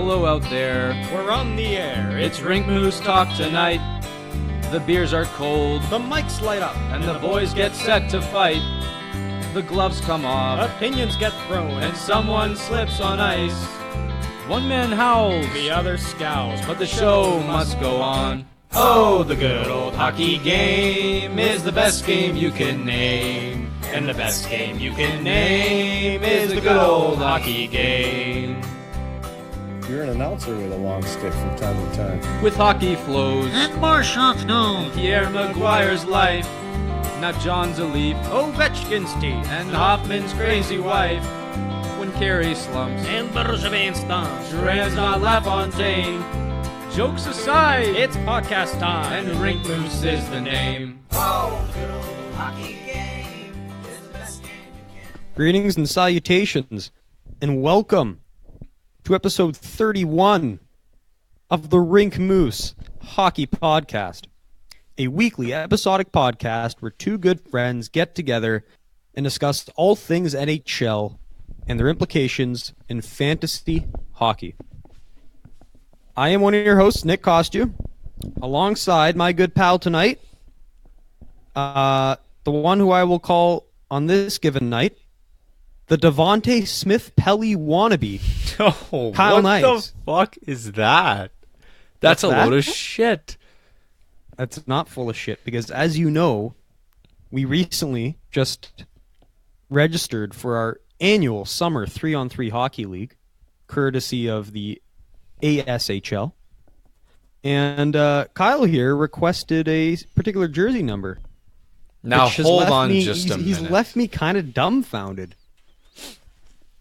Hello out there. We're on the air. It's Rink Moose talk tonight. The beers are cold. The mics light up. And the boys get set to fight. The gloves come off. Opinions get thrown. And someone slips on ice. One man howls. The other scowls. But the show must go on. Oh, the good old hockey game is the best game you can name. And the best game you can name is the good old hockey game. You're an announcer with a long stick from time to time. With hockey flows and more shots known. Pierre Maguire's life. Not John's a leaf. Ovechkin's teeth. And Hoffman's crazy wife. When Carey slumps. And Bergevin stomps. Duran's not LaFontaine. Jokes aside, it's podcast time. And Rink Moose is the name. Oh, the good old hockey game is the best game you can. Greetings and salutations, and welcome to episode 31 of the Rink Moose Hockey Podcast, a weekly episodic podcast where two good friends get together and discuss all things NHL and their implications in fantasy hockey. I am one of your hosts, Nick Costu, alongside my good pal tonight, the one who I will call on this given night, the Devontae Smith-Pelly wannabe, Oh, Kyle what Knight. the fuck is that? That's a What's that? load of shit. That's not full of shit, because as you know, we recently just registered for our annual summer 3-on-3 hockey league, courtesy of the ASHL. And Kyle here requested a particular jersey number. Now which has hold left on me- just a minute. He's left me kind of dumbfounded.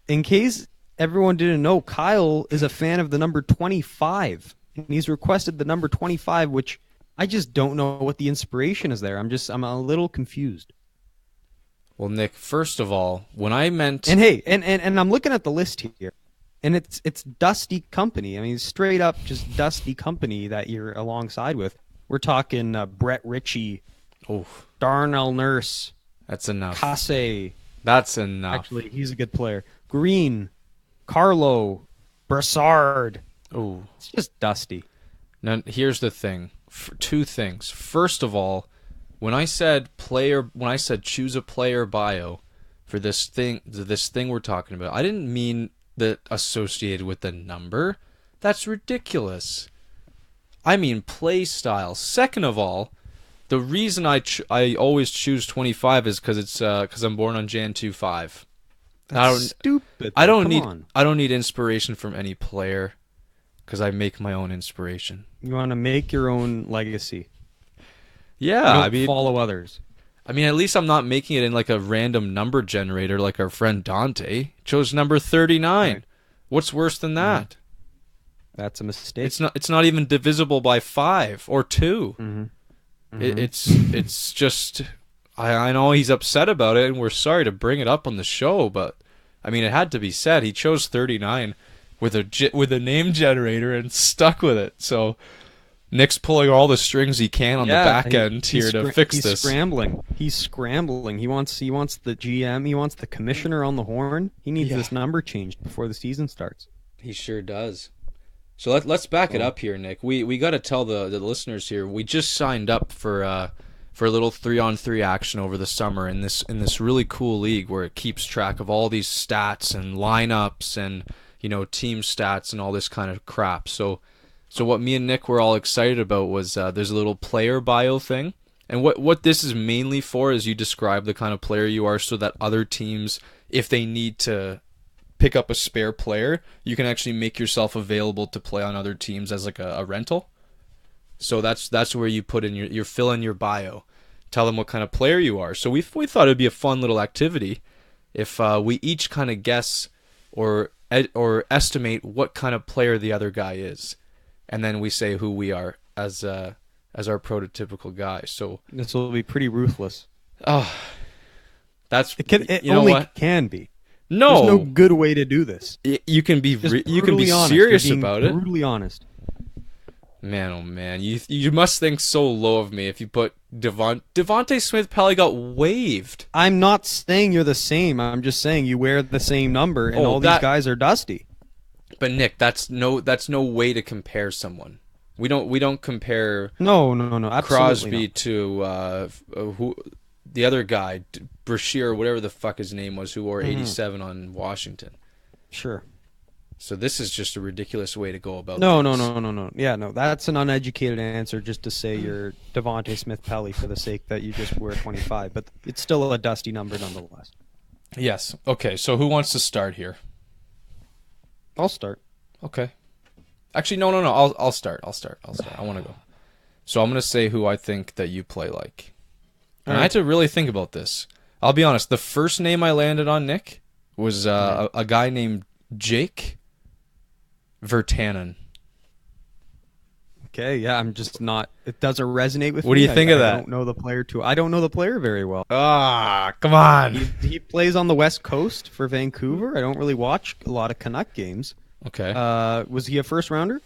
In case everyone didn't know, Kyle is a fan of the number 25. And he's requested the number 25, which I just don't know what the inspiration is there. I'm a little confused. Well, Nick, first of all, when I meant... And hey, and I'm looking at the list here. And it's Dusty Company. I mean, straight up just Dusty Company that you're alongside with. We're talking Brett Ritchie, Oh, Darnell Nurse, that's enough. Kase. That's enough. Actually, he's a good player. Green, Carlo, Brassard. Oh. It's just Dusty. Now, here's the thing. Two things. First of all, when I said choose a player bio for this thing we're talking about, I didn't mean that associated with the number. That's ridiculous. I mean play style. Second of all, the reason I always choose 25 is because I'm born on Jan 25. That's stupid. I don't Come need inspiration from any player because I make my own inspiration. You want to make your own legacy. Yeah, Don't follow others. I mean, at least I'm not making it in like a random number generator like our friend Dante. Chose number 39. Right. What's worse than that? That's a mistake. It's not even divisible by 5 or 2. Mm-hmm. It's just I know he's upset about it and we're sorry to bring it up on the show, but I mean it had to be said. He chose 39 with a name generator and stuck with it. So Nick's pulling all the strings he can on the back end here to fix he's this. He's scrambling. He wants the GM. He wants the commissioner on the horn. He needs this number changed before the season starts. He sure does. So let's back it up here, Nick. We got to tell the listeners here. We just signed up for a little 3-on-3 action over the summer in this really cool league where it keeps track of all these stats and lineups and team stats and all this kind of crap. So what me and Nick were all excited about was there's a little player bio thing. And what this is mainly for is you describe the kind of player you are so that other teams, if they need to pick up a spare player, you can actually make yourself available to play on other teams as like a rental. So that's where you put in your fill in your bio. Tell them what kind of player you are. So we thought it'd be a fun little activity if we each kind of guess or estimate what kind of player the other guy is. And then we say who we are as our prototypical guy. So This will be pretty ruthless. oh, that's It you know only what? can be. No, There's no good way to do this. you can be Just you can be brutally honest. serious You're being about it. Brutally honest. Man, oh man, you must think so low of me if you put Devontae Smith-Pelly got waived. I'm not saying you're the same. I'm just saying you wear the same number, and Oh, all these guys are Dusty. but Nick, that's no way to compare someone. We don't compare No, absolutely Crosby not. to who the other guy, Brashear, whatever the fuck his name was, who wore 87 on Washington. Sure. So this is just a ridiculous way to go about No. things. Yeah, no, that's an uneducated answer just to say you're Devontae Smith-Pelly for the sake that you just were 25, but it's still a dusty number nonetheless. Yes. Okay, so who wants to start here? I'll start. Okay. Actually, no. I'll start. I want to go. So I'm going to say who I think that you play like. And I had to really think about this. I'll be honest. The first name I landed on, Nick, was a guy named Jake Virtanen. Okay, yeah, I'm just not. It doesn't resonate with me. What do you think of that? I don't know the player I don't know the player very well. Ah, come on. He plays on the West Coast for Vancouver. I don't really watch a lot of Canuck games. Okay. Was he a first rounder?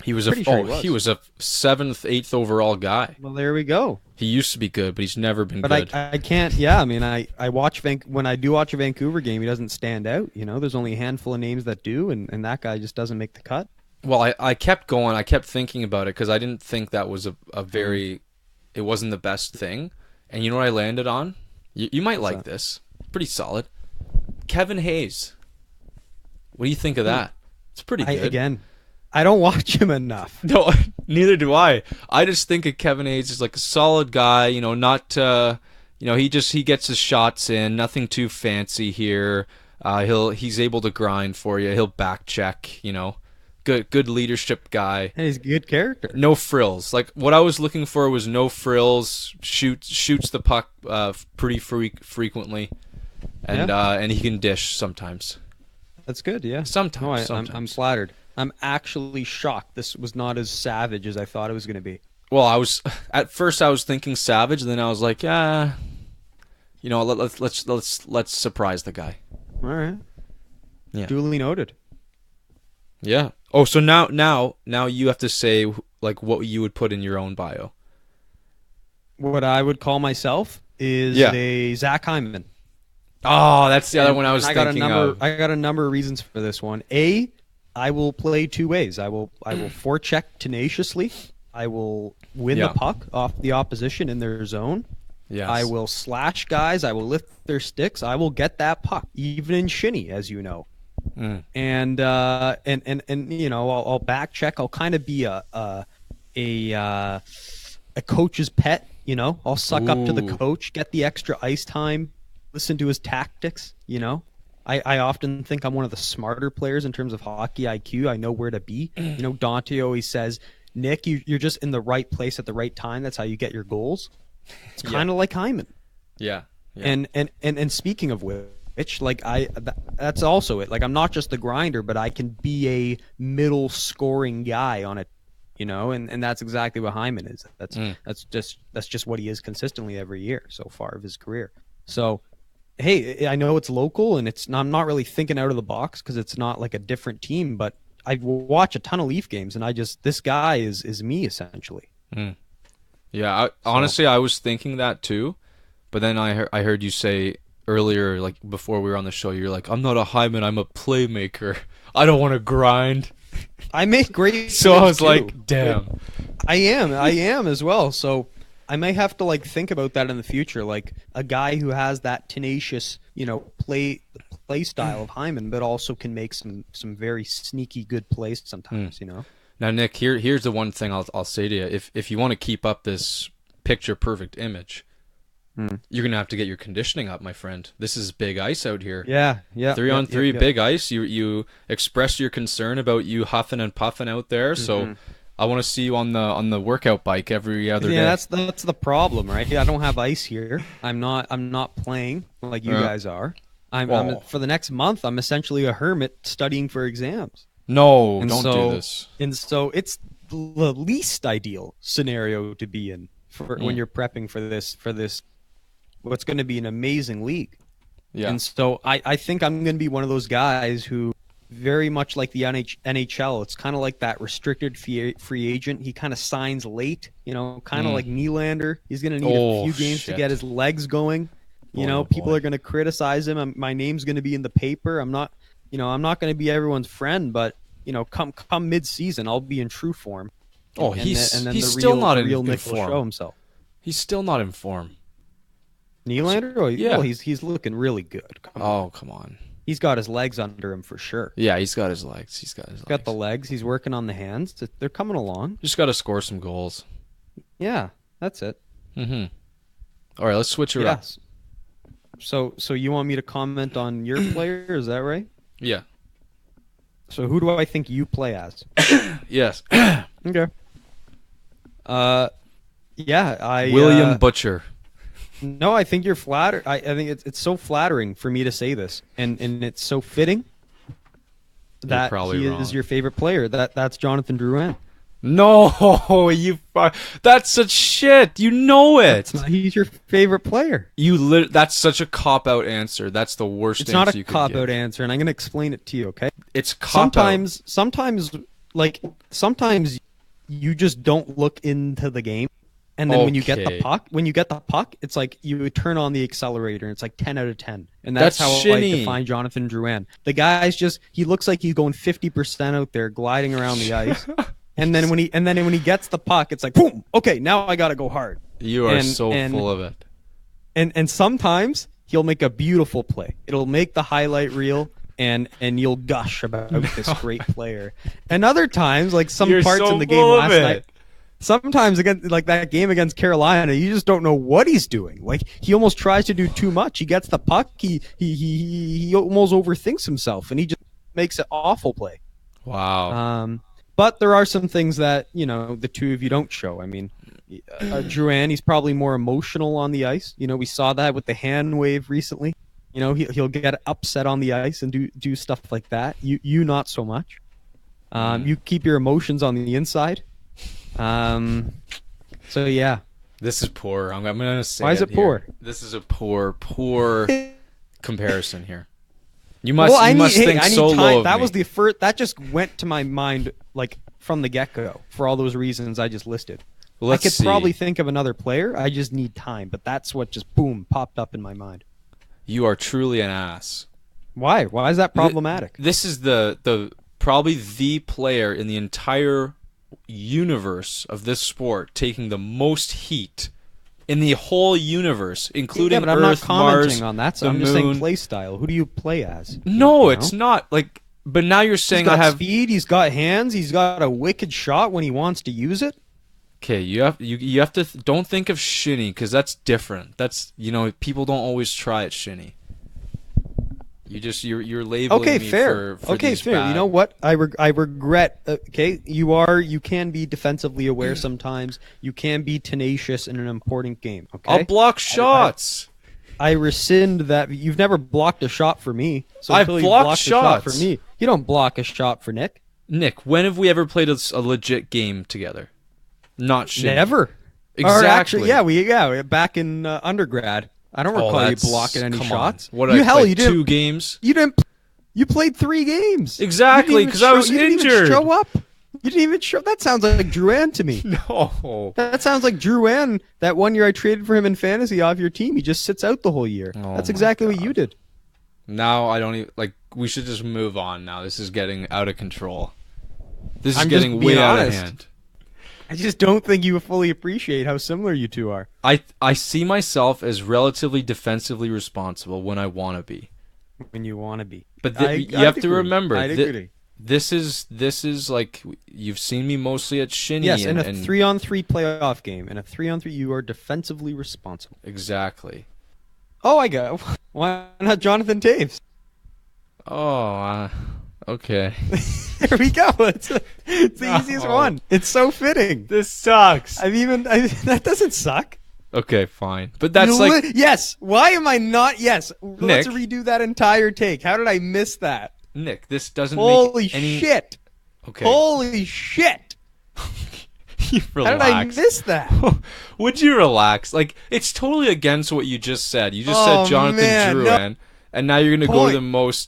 He was Pretty sure he was a 7th, 8th overall guy. Well, there we go. He used to be good, but he's never been But good. I can't. Yeah, I mean, I watch when I do watch a Vancouver game, he doesn't stand out. You know, there's only a handful of names that do, and that guy just doesn't make the cut. Well, I kept going. I kept thinking about it because I didn't think that was a very. It wasn't the best thing. And you know what I landed on? You might like this. Pretty solid. Kevin Hayes. What do you think of that? It's pretty good. I don't watch him enough. No, neither do I. I just think of Kevin Hayes as like a solid guy. You know, not. He gets his shots in. Nothing too fancy here. He's able to grind for you. He'll back check. You know. Good leadership guy. And he's a good character. No frills. Like what I was looking for was no frills. Shoots the puck pretty frequently, and he can dish sometimes. That's good. Yeah. Sometimes. No, I'm flattered. I'm actually shocked. This was not as savage as I thought it was going to be. Well, at first I was thinking savage, then I was like, let's surprise the guy. All right. Yeah. Duly noted. Yeah. Oh, so now you have to say like what you would put in your own bio. What I would call myself is a Zach Hyman. Oh, that's the other one I was thinking of. I got a number of reasons for this one. I will play two ways. I will forecheck tenaciously. I will win the puck off the opposition in their zone. Yes. I will slash guys. I will lift their sticks. I will get that puck, even in shinny, as you know. And you know, I'll back check. I'll kind of be a coach's pet. You know, I'll suck up to the coach, get the extra ice time, listen to his tactics. You know, I often think I'm one of the smarter players in terms of hockey IQ. I know where to be. You know, Dante always says, Nick, you're just in the right place at the right time. That's how you get your goals. It's kind of like Hyman. Yeah. And speaking of which, like that's also it. Like I'm not just the grinder, but I can be a middle scoring guy on it, you know, and that's exactly what Hyman is. That's just what he is consistently every year so far of his career. So, hey, I know it's local and I'm not really thinking out of the box because it's not like a different team, but I watch a ton of Leaf games and this guy is me essentially. Yeah, honestly, I was thinking that too, but then I heard you say earlier, like before we were on the show, you're like, I'm not a Hyman, I'm a playmaker. I don't want to grind. I make great. So I was too. like, damn. I am as well. So I may have to like think about that in the future, like a guy who has that tenacious, you know, play style of Hyman, but also can make some very sneaky good plays sometimes. You know. Now, Nick, here's the one thing I'll say to you: if you want to keep up this picture perfect image, you're gonna have to get your conditioning up, my friend. This is big ice out here. Yeah. 3-on-3 big ice. You expressed your concern about you huffing and puffing out there, so I want to see you on the workout bike every other day. Yeah, that's the problem, right? I don't have ice here. I'm not playing like you guys are. I'm for the next month. I'm essentially a hermit studying for exams. No, don't do this. And so it's the least ideal scenario to be in when you're prepping for this what's going to be an amazing league. Yeah. And so I think I'm going to be one of those guys who, very much like the NHL, it's kind of like that restricted free agent. He kind of signs late, you know, kind of like Nylander. He's going to need a few games to get his legs going. You know, people are going to criticize him. My name's going to be in the paper. I'm not going to be everyone's friend, but come mid-season, I'll be in true form. Oh, And he's then he's the still real, not the in real good Nick will show form. himself. He's still not in form. Nylander? Oh, Yeah. well, he's looking really good. Come on. Oh, come on. He's got his legs under him for sure. Yeah, he's got his legs. He's got his legs. Got the legs. He's working on the hands. They're coming along. Just got to score some goals. Yeah, that's it. Mm-hmm. All right, let's switch it up. Yes. So you want me to comment on your player? Is that right? Yeah. So who do I think you play as? Yes. Okay. Yeah, William Butcher. No, I think you're flatter. I think it's so flattering for me to say this, and it's so fitting that probably he wrong. is your favorite player. That's Jonathan Drouin. No, that's such shit. You know it. He's your favorite player. That's such a cop-out answer. That's the worst It's answer not a you could cop-out give. answer, and I'm going to explain it to you, okay? It's cop-out. Sometimes you just don't look into the game, and then when you get Okay. the puck, it's like you would turn on the accelerator, and it's like 10 out of 10. And that's That's how I shitty. define Jonathan Drouin. The guy's he looks like he's going 50% out there, gliding around the ice. And then when he gets the puck, it's like boom. Okay, now I got to go hard. You are And- so and- full of it. And sometimes he'll make a beautiful play. It'll make the highlight reel, and you'll gush about this great player. And other times, like some You're parts so in the game full of last it. night, sometimes against like that game against Carolina, you just don't know what he's doing. Like he almost tries to do too much. He gets the puck, he almost overthinks himself, and he just makes an awful play. Wow. But there are some things that the two of you don't show. I mean, Drouin, he's probably more emotional on the ice. We saw that with the hand wave recently. He'll get upset on the ice and do stuff like that. You not so much. You keep your emotions on the inside. So yeah. This is poor. I'm gonna say. Why is it here. poor? This is a poor comparison here. You must think so low of That me. was the first. That just went to my mind like from the get-go for all those reasons I just listed. Let's I could see. probably think of another player. I just need time. But that's what just boom popped up in my mind. You are truly an ass. Why? Why is that problematic? This is the probably the player in the entire universe of this sport taking the most heat in the whole universe, including Yeah, but I'm not Earth, commenting Mars, on that. So the I'm just moon. saying play style. Who do you play as? No, You it's know? not like. But now you're He's saying got I have. speed. He's got hands. He's got a wicked shot when he wants to use it. Okay, you have to don't think of shinny because that's different. That's people don't always try it shinny. You're labeling Okay, me fair. for Okay, these fair. bad. You know what? I regret. Okay, you can be defensively aware sometimes. You can be tenacious in an important game. Okay, I'll block shots. I rescind that. You've never blocked a shot for me. So I've until you blocked block a shot shots. for me. You don't block a shot for Nick. Nick, when have we ever played a legit game together? Not shinny. Never. Exactly. Or actually, yeah, back in undergrad. I don't recall you blocking any shots. What you I hell, played you didn't. 2 games? You didn't. You played 3 games. Exactly, You didn't even 'cause I was you didn't even injured. show up. You didn't even show. That sounds like Drouin to me. No. That sounds like Drouin. That one year I traded for him in fantasy off your team. He just sits out the whole year. Oh That's my exactly what you did. Now I don't even we should just move on now. This is getting out of control. This is I'm just getting being way out of honest. hand. I just don't think you fully appreciate how similar you two are. I see myself as relatively defensively responsible when I want to be. When you want to be. But I'd you have to agree. remember I'd agree. this is like you've seen me mostly at shinny. Yes, in a and 3-on-3 playoff game. In a 3-on-3, you are defensively responsible. exactly. Oh, I got. Why not Jonathan Taves? Oh, okay. There we go. It's the easiest No. one. It's so fitting. This sucks. That doesn't suck. Okay, fine. But that's You like yes. Why am I not? Yes. Let's Nick. redo that entire take. How did I miss that? Nick. This doesn't Holy make any. shit! Okay. Holy shit! You How did I relax. miss that? Would you relax? Like it's totally against what you just said. You just Oh, said Jonathan man, no. Drouin, and now you're gonna go to Point.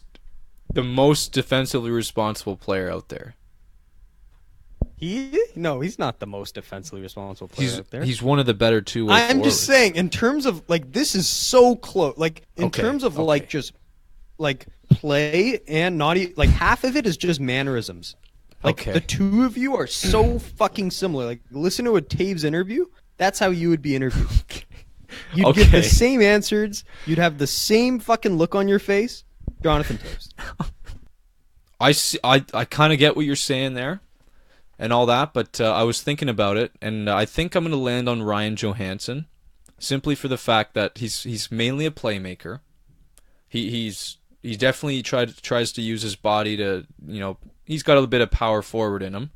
the most defensively responsible player out there. No, he's not the most defensively responsible player out there. He's one of the better two-way I'm forwards. just saying, in terms of like, this is so close. Like in Okay, terms of okay. like just like play and not like half of it is just mannerisms. Like Okay. the two of you are so fucking similar. Like listen to a Taves interview. That's how you would be interviewed. You'd give Okay. the same answers. You'd have the same fucking look on your face. Jonathan Taves. I see. I kind of get what you're saying there, and all that. But I was thinking about it, and I think I'm gonna land on Ryan Johansson, simply for the fact that he's mainly a playmaker. He definitely tries to use his body to, he's got a bit of power forward in him,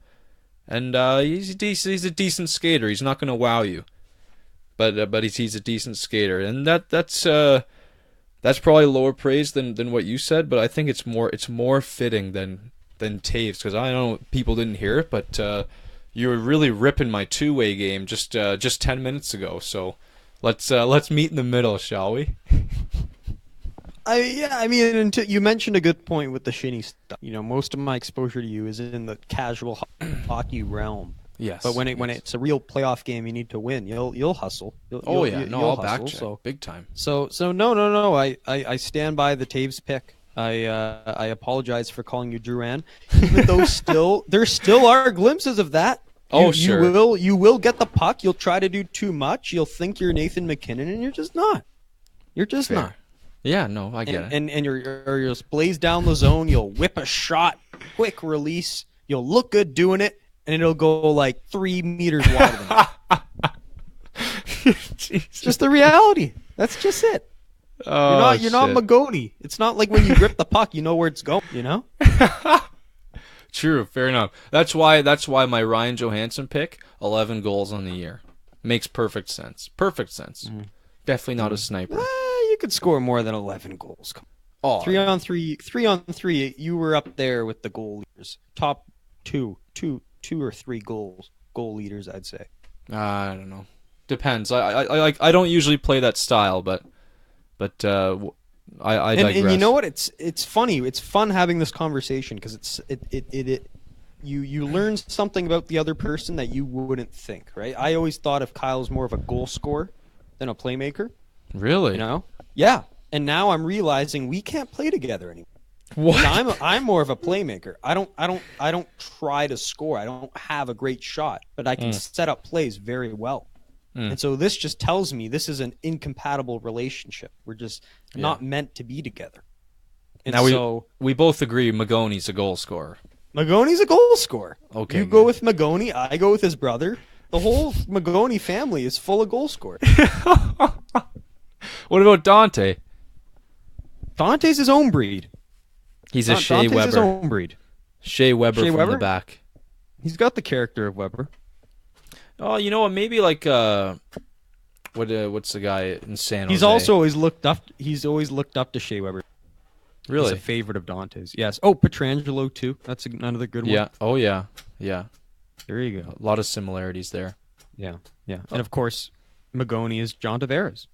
and he's a decent skater. He's not gonna wow you, but he's a decent skater, and that's probably lower praise than what you said, but I think it's more fitting than Taves, because I know people didn't hear it, but you were really ripping my two-way game just 10 minutes ago. So let's meet in the middle, shall we? Until you mentioned a good point with the shinny stuff. Most of my exposure to you is in the casual hockey realm. Yes. But when it's a real playoff game, you need to win. You'll hustle. I'll you'll back hustle, check so. big time. So no. I stand by the Taves pick. I apologize for calling you Duran, even though there still are glimpses of that. Sure. You will get the puck. You'll try to do too much. You'll think you're Nathan McKinnon, and you're just not. You're just Fair. not. Yeah, no, I get it. And you'll blaze down the zone. You'll whip a shot, quick release. You'll look good doing it, and it'll go like 3 meters wider than that. It's just the reality. That's just it. You're not Magoni. It's not like when you grip the puck, you know where it's going. True, fair enough. That's why my Ryan Johansson pick, 11 goals on the year, makes perfect sense. Perfect sense. Definitely not a sniper. You could score more than 11 goals. Oh, 3-on-3. You were up there with the goal leaders. Top two or three goal leaders, I'd say. I don't know. Depends. I don't usually play that style, but I digress. And you know what? It's funny. It's fun having this conversation because you learn something about the other person that you wouldn't think. Right? I always thought of Kyle as more of a goal scorer than a playmaker. Really? Yeah. And now I'm realizing we can't play together anymore. What? I'm more of a playmaker. I don't try to score. I don't have a great shot, but I can set up plays very well. And so this just tells me this is an incompatible relationship. We're just not meant to be together. And now we both agree Magoni's a goal scorer. Magoni's a goal scorer. Okay. You go with Magoni, I go with his brother. The whole Magoni family is full of goal scorers. What about Dante? Dante's his own breed. He's a Shea Dante's his Weber. own breed. Shea Weber Shea from Weber? the back. He's got the character of Weber. Oh, you know what? Maybe like what's the guy in San Jose? He's also always looked up. He's always looked up to Shea Weber. really He's a favorite of Dante's. Yes. Oh, Petrangelo too. That's another good one. yeah. Oh yeah. There you go. A lot of similarities there. Yeah. And of course, Magoni is John Tavares.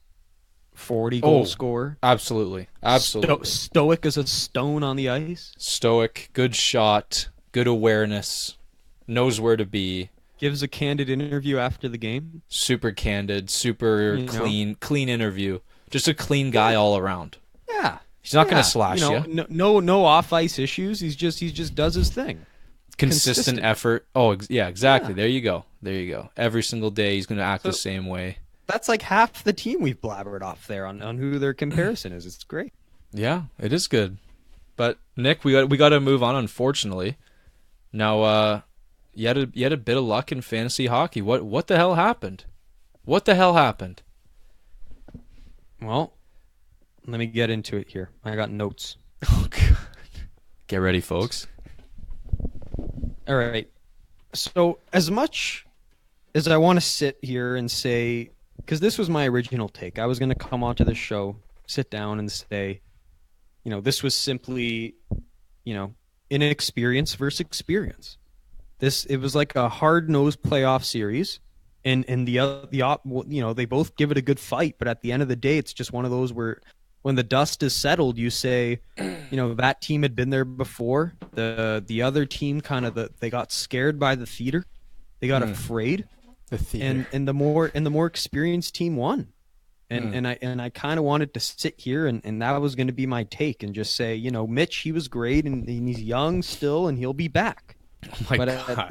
40 goal Oh. scorer. Absolutely. Stoic as a stone on the ice. Stoic, good shot, good awareness, knows where to be. Gives a candid interview after the game. Super candid, super clean interview. Just a clean guy all around. Yeah. He's not gonna slash you. No off ice issues. He just does his thing. Consistent effort. Oh, yeah, exactly. There you go. Every single day he's gonna act the same way. That's like half the team we've blabbered off there on who their comparison is. It's great. Yeah, it is good. But Nick, we got to move on. Unfortunately, now you had a bit of luck in fantasy hockey. What the hell happened? What the hell happened? Well, let me get into it here. I got notes. Oh God. Get ready, folks. All right. So as much as I want to sit here and say, because this was my original take, I was going to come onto the show, sit down and say, this was simply, inexperience versus experience. It was like a hard-nosed playoff series, and they both give it a good fight, but at the end of the day, it's just one of those where when the dust is settled, you say, that team had been there before. The other team they got scared by the theater. They got afraid. The theater. And the more experienced team won. And I kind of wanted to sit here and that was going to be my take and just say, Mitch, he was great and he's young still and he'll be back. Oh my But God. at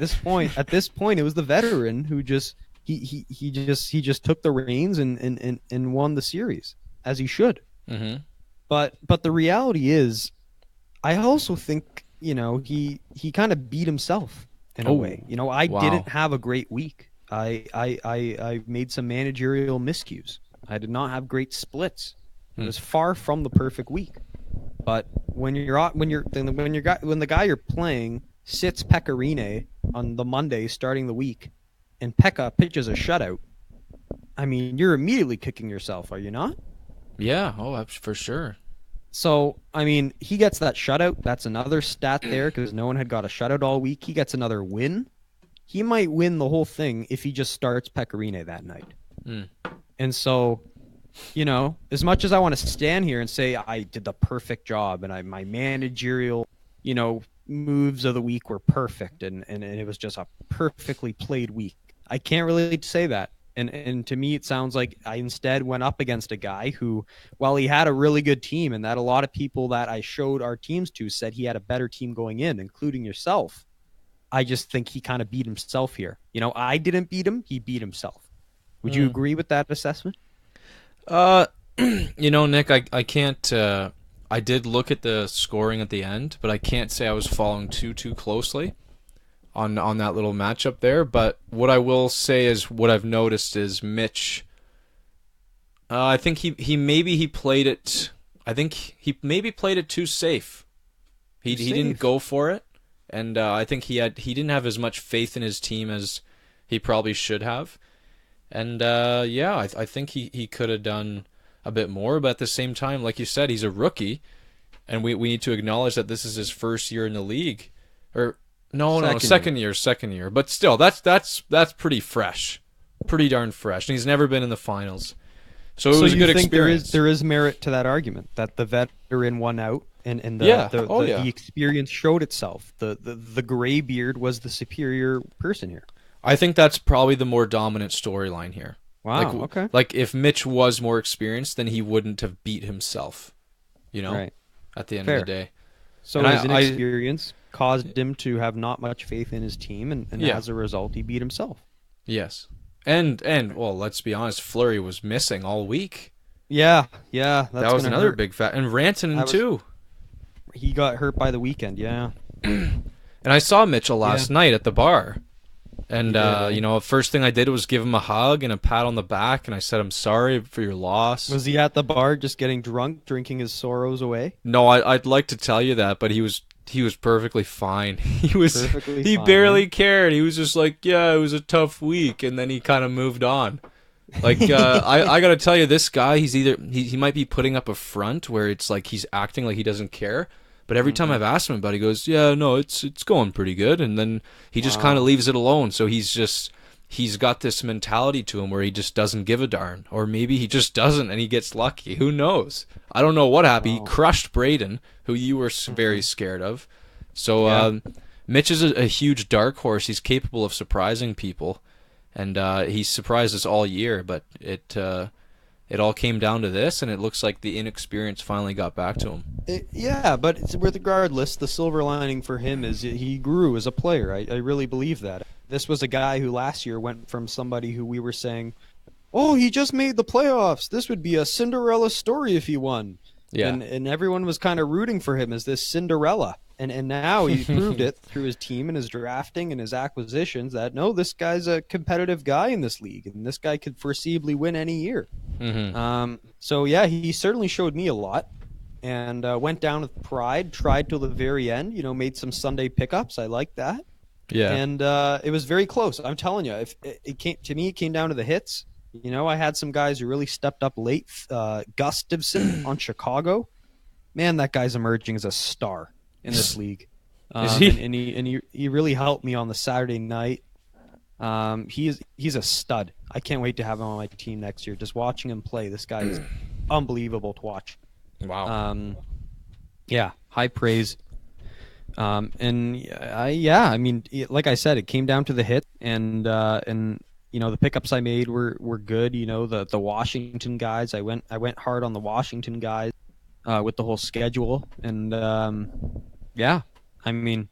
this point, it was the veteran who just he just took the reins and won the series as he should. Mm-hmm. But the reality is, I also think he kind of beat himself in a way. I wow. didn't have a great week. I made some managerial miscues. I did not have great splits. It was far from the perfect week. But when the guy you're playing sits Pecorine on the Monday starting the week, and Pekka pitches a shutout, I mean, you're immediately kicking yourself, are you not? Yeah. Oh, for sure. So, I mean, he gets that shutout. That's another stat there because no one had got a shutout all week. He gets another win. He might win the whole thing if he just starts Pecorine that night. And so, as much as I want to stand here and say I did the perfect job and my managerial, moves of the week were perfect and it was just a perfectly played week, I can't really say that. And to me, it sounds like I instead went up against a guy who, while he had a really good team and that a lot of people that I showed our teams to said he had a better team going in, including yourself, I just think he kind of beat himself here. I didn't beat him. He beat himself. Would you agree with that assessment? Nick, I can't. I did look at the scoring at the end, but I can't say I was following too closely on that little matchup there. But what I will say is what I've noticed is Mitch. I think he played it. I think he maybe played it too safe. He didn't go for it, and I think he didn't have as much faith in his team as he probably should have. And I think he could have done a bit more, but at the same time, like you said, he's a rookie, and we need to acknowledge that this is his first year in the league, or second year. But still, that's pretty fresh, pretty darn fresh, and he's never been in the finals, so it was a good experience. There is merit to that argument that the veteran won out, and the experience showed itself. The gray beard was the superior person here. I think that's probably the more dominant storyline here. Wow. Okay. Like if Mitch was more experienced, then he wouldn't have beat himself. Right. At the end Fair. of the day. So his inexperience caused him to have not much faith in his team, and as a result, he beat himself. Yes. And well, let's be honest, Fleury was missing all week. Yeah. That was another big fat, and Rantanen too. He got hurt by the weekend. Yeah. And I saw Mitchell last night at the bar. And, first thing I did was give him a hug and a pat on the back, and I said, I'm sorry for your loss. Was he at the bar just getting drunk, drinking his sorrows away? No, I'd like to tell you that, but he was perfectly fine. He fine, barely cared. He was just like, yeah, it was a tough week, and then he kind of moved on. Like, I got to tell you, this guy, he might be putting up a front where it's like he's acting like he doesn't care. But every time I've asked him about it, he goes, yeah, no, it's going pretty good. And then he just kind of leaves it alone. So he's got this mentality to him where he just doesn't give a darn. Or maybe he just doesn't and he gets lucky. Who knows? I don't know what happened. He crushed Braden, who you were very scared of. So Mitch is a huge dark horse. He's capable of surprising people. And he's surprised us all year. But it all came down to this, and it looks like the inexperience finally got back to him. But regardless, the silver lining for him is he grew as a player. I really believe that. This was a guy who last year went from somebody who we were saying, oh, he just made the playoffs. This would be a Cinderella story if he won. Yeah. And everyone was kind of rooting for him as this Cinderella. And now he's proved it through his team and his drafting and his acquisitions that, no, this guy's a competitive guy in this league, and this guy could foreseeably win any year. So, he certainly showed me a lot and went down with pride, tried till the very end, made some Sunday pickups. I like that. Yeah. And it was very close. I'm telling you, if it came down to the hits. I had some guys who really stepped up late. Gustafson on Chicago. Man, that guy's emerging as a star in this league. Is he? And he really helped me on the Saturday night. He's a stud. I can't wait to have him on my team next year. Just watching him play, this guy is unbelievable to watch. Wow. High praise. I mean, like I said, it came down to the hit, and the pickups I made were good. The Washington guys, I went hard on the Washington guys with the whole schedule, and I mean,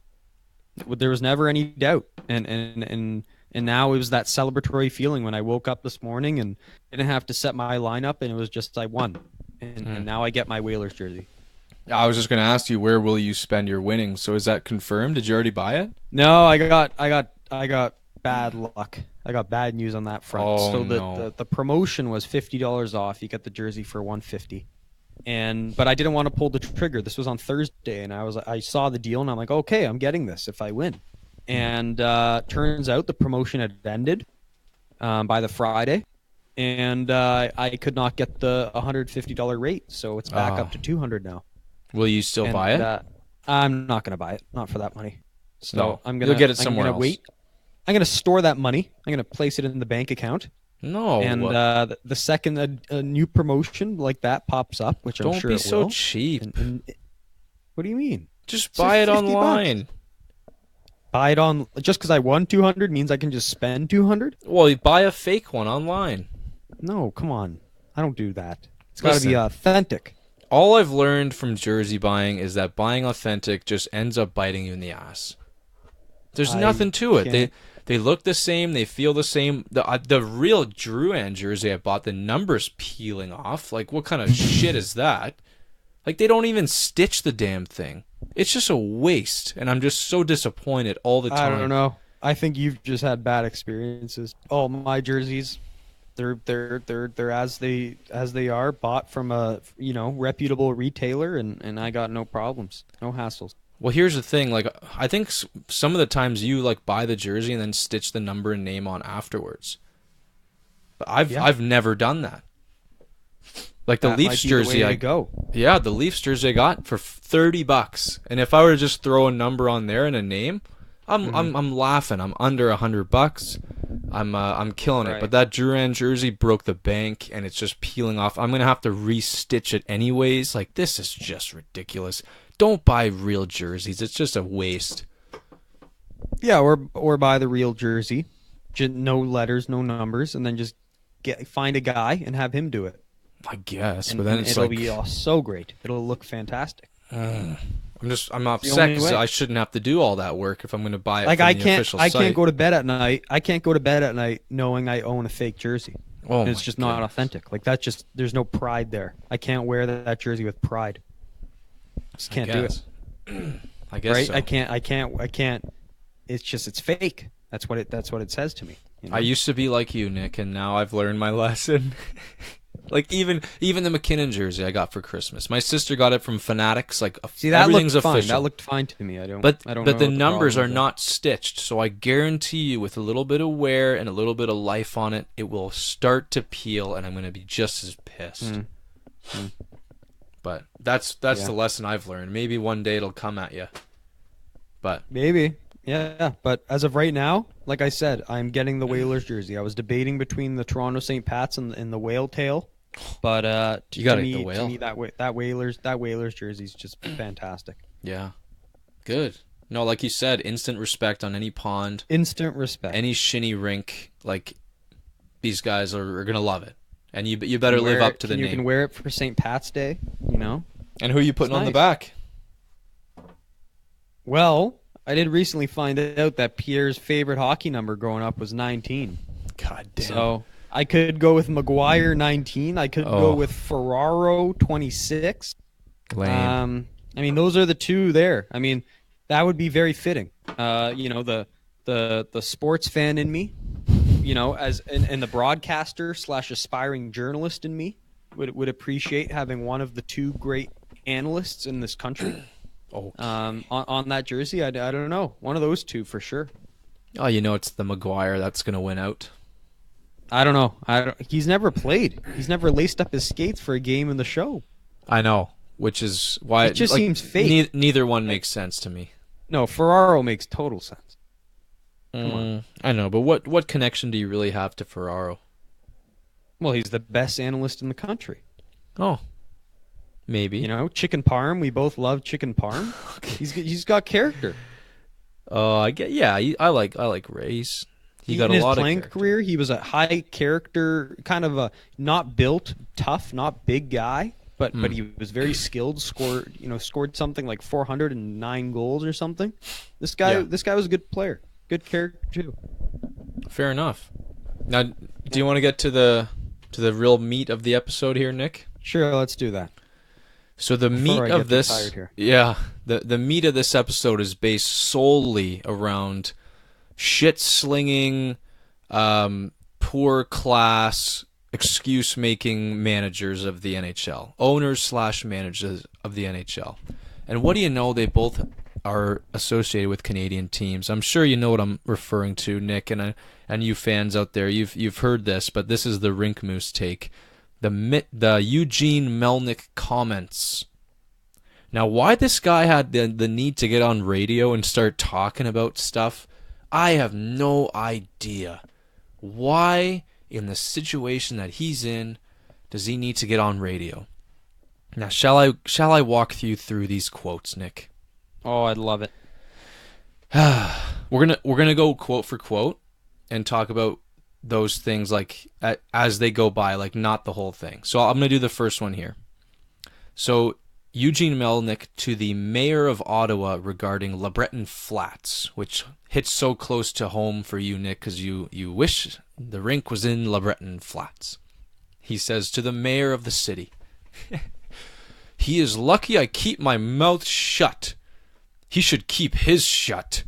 There was never any doubt, and now it was that celebratory feeling when I woke up this morning and didn't have to set my lineup, and it was just I won, and now I get my Whalers jersey. I was just going to ask you, where will you spend your winnings? So is that confirmed? Did you already buy it? No, I got bad luck. I got bad news on that front. Oh, so no. the promotion was $50 off. You get the jersey for $150. But I didn't want to pull the trigger. This was on Thursday, and I saw the deal, and I'm like, okay, I'm getting this if I win. And turns out the promotion had ended by the Friday, and I could not get the $150 rate, so it's back up to $200 now. Will you still buy it? I'm not going to buy it, not for that money. So No, I'm gonna you'll get it somewhere I'm gonna else. wait. I'm gonna store that money. I'm gonna place it in the bank account. No. And the second a new promotion like that pops up, which I'm Don't sure be it so will. cheap. What do you mean? Just It's like buy it $50. online. Buy it on just because I won 200 means I can just spend 200? Well, you buy a fake one online. No, come on. I don't do that. It's got to be Listen. authentic. All I've learned from jersey buying is that buying authentic just ends up biting you in the ass. There's nothing to it. can't- They look the same. They feel the same. The real Drouin jersey I bought, the numbers peeling off. Like, what kind of shit is that? Like, they don't even stitch the damn thing. It's just a waste, and I'm just so disappointed all the time. I don't know. I think you've just had bad experiences. All my jerseys, they're as they are, bought from a reputable retailer, and I got no problems, no hassles. Well, here's the thing. Like, I think some of the times you like buy the jersey and then stitch the number and name on afterwards. But I've never done that. Like the That Leafs might be the jersey, way to go. yeah, the Leafs jersey I got for $30, and if I were to just throw a number on there and a name, I'm laughing. I'm under $100. I'm killing it. Right. But that Drouin jersey broke the bank, and it's just peeling off. I'm gonna have to restitch it anyways. Like, this is just ridiculous. Don't buy real jerseys. It's just a waste. Yeah, or buy the real jersey, no letters, no numbers, and then just find a guy and have him do it. I guess, And, but then and it's it'll like be so great. It'll look fantastic. I'm upset only because way. I shouldn't have to do all that work if I'm going to buy it. Like from I the can't official I can't site. go to bed at night. I can't go to bed at night knowing I own a fake jersey. Oh, It's my just not goodness. authentic. Like that's just there's no pride there. I can't wear that jersey with pride. Just can't do it. I guess Right? so. I can't. It's fake. That's what it says to me. You know? I used to be like you, Nick, and now I've learned my lesson. Like even the McKinnon jersey I got for Christmas. My sister got it from Fanatics. Like, See, that everything's looked fine. official. That looked fine to me. I don't But know the what numbers are problem is. not stitched, so I guarantee you, with a little bit of wear and a little bit of life on it, it will start to peel, and I'm going to be just as pissed. But that's the lesson I've learned. Maybe one day it'll come at you. But Maybe. Yeah, but as of right now, like I said, I'm getting the Whalers jersey. I was debating between the Toronto St. Pat's and the whale tail, but You gotta to get the me, whale. To me, that Whalers jersey is just fantastic. yeah, good. No, like you said, instant respect on any pond, Instant respect. any shinny rink. Like, these guys are gonna love it, and you better live Wear up it- to the you name. can wear it for St. Pat's Day. You know. And who are you putting It's on the nice. back? Well, I did recently find out that Pierre's favorite hockey number growing up was 19. God damn. So I could go with McGuire 19. I could Oh. go with Ferraro 26. Lame. I mean, those are the two there. I mean, that would be very fitting. The sports fan in me, and the broadcaster / aspiring journalist in me would appreciate having one of the two great analysts in this country. Oh. On that jersey, I don't know, one of those two for sure. Oh, it's the Maguire that's gonna win out. I don't know. He's never played. He's never laced up his skates for a game in the show. I know, which is why It just seems fake. Neither one makes sense to me. No, Ferraro makes total sense. I know, but what connection do you really have to Ferraro? Well, he's the best analyst in the country. Oh, maybe. Chicken parm. We both love chicken parm. He's got character. Oh, I get. Yeah, I like Ray's. He got in a his lot playing of character. career, he was a high character, kind of a not built, tough, not big guy, but he was very skilled. Scored something like 409 goals or something. This guy was a good player, good character too. Fair enough. Now, do you want to get to the real meat of the episode here, Nick? Sure, let's do that. So the meat of this, the meat of this episode is based solely around shit-slinging, poor class, excuse-making managers of the NHL, owners/managers of the NHL. And what do you know? They both are associated with Canadian teams. I'm sure you know what I'm referring to, Nick, and you fans out there. You've heard this, but this is the Rink Moose take. The Eugene Melnick comments. Now, why this guy had the need to get on radio and start talking about stuff, I have no idea. Why, in the situation that he's in, does he need to get on radio? Now, shall I walk you through these quotes, Nick? Oh, I'd love it. We're gonna go quote for quote and talk about those things like as they go by, like not the whole thing. So I'm gonna do the first one here. So Eugene Melnick to the mayor of Ottawa regarding LeBreton Flats, which hits so close to home for you, Nick, because you wish the rink was in LeBreton Flats. He says to the mayor of the city, "He is lucky I keep my mouth shut. He should keep his shut.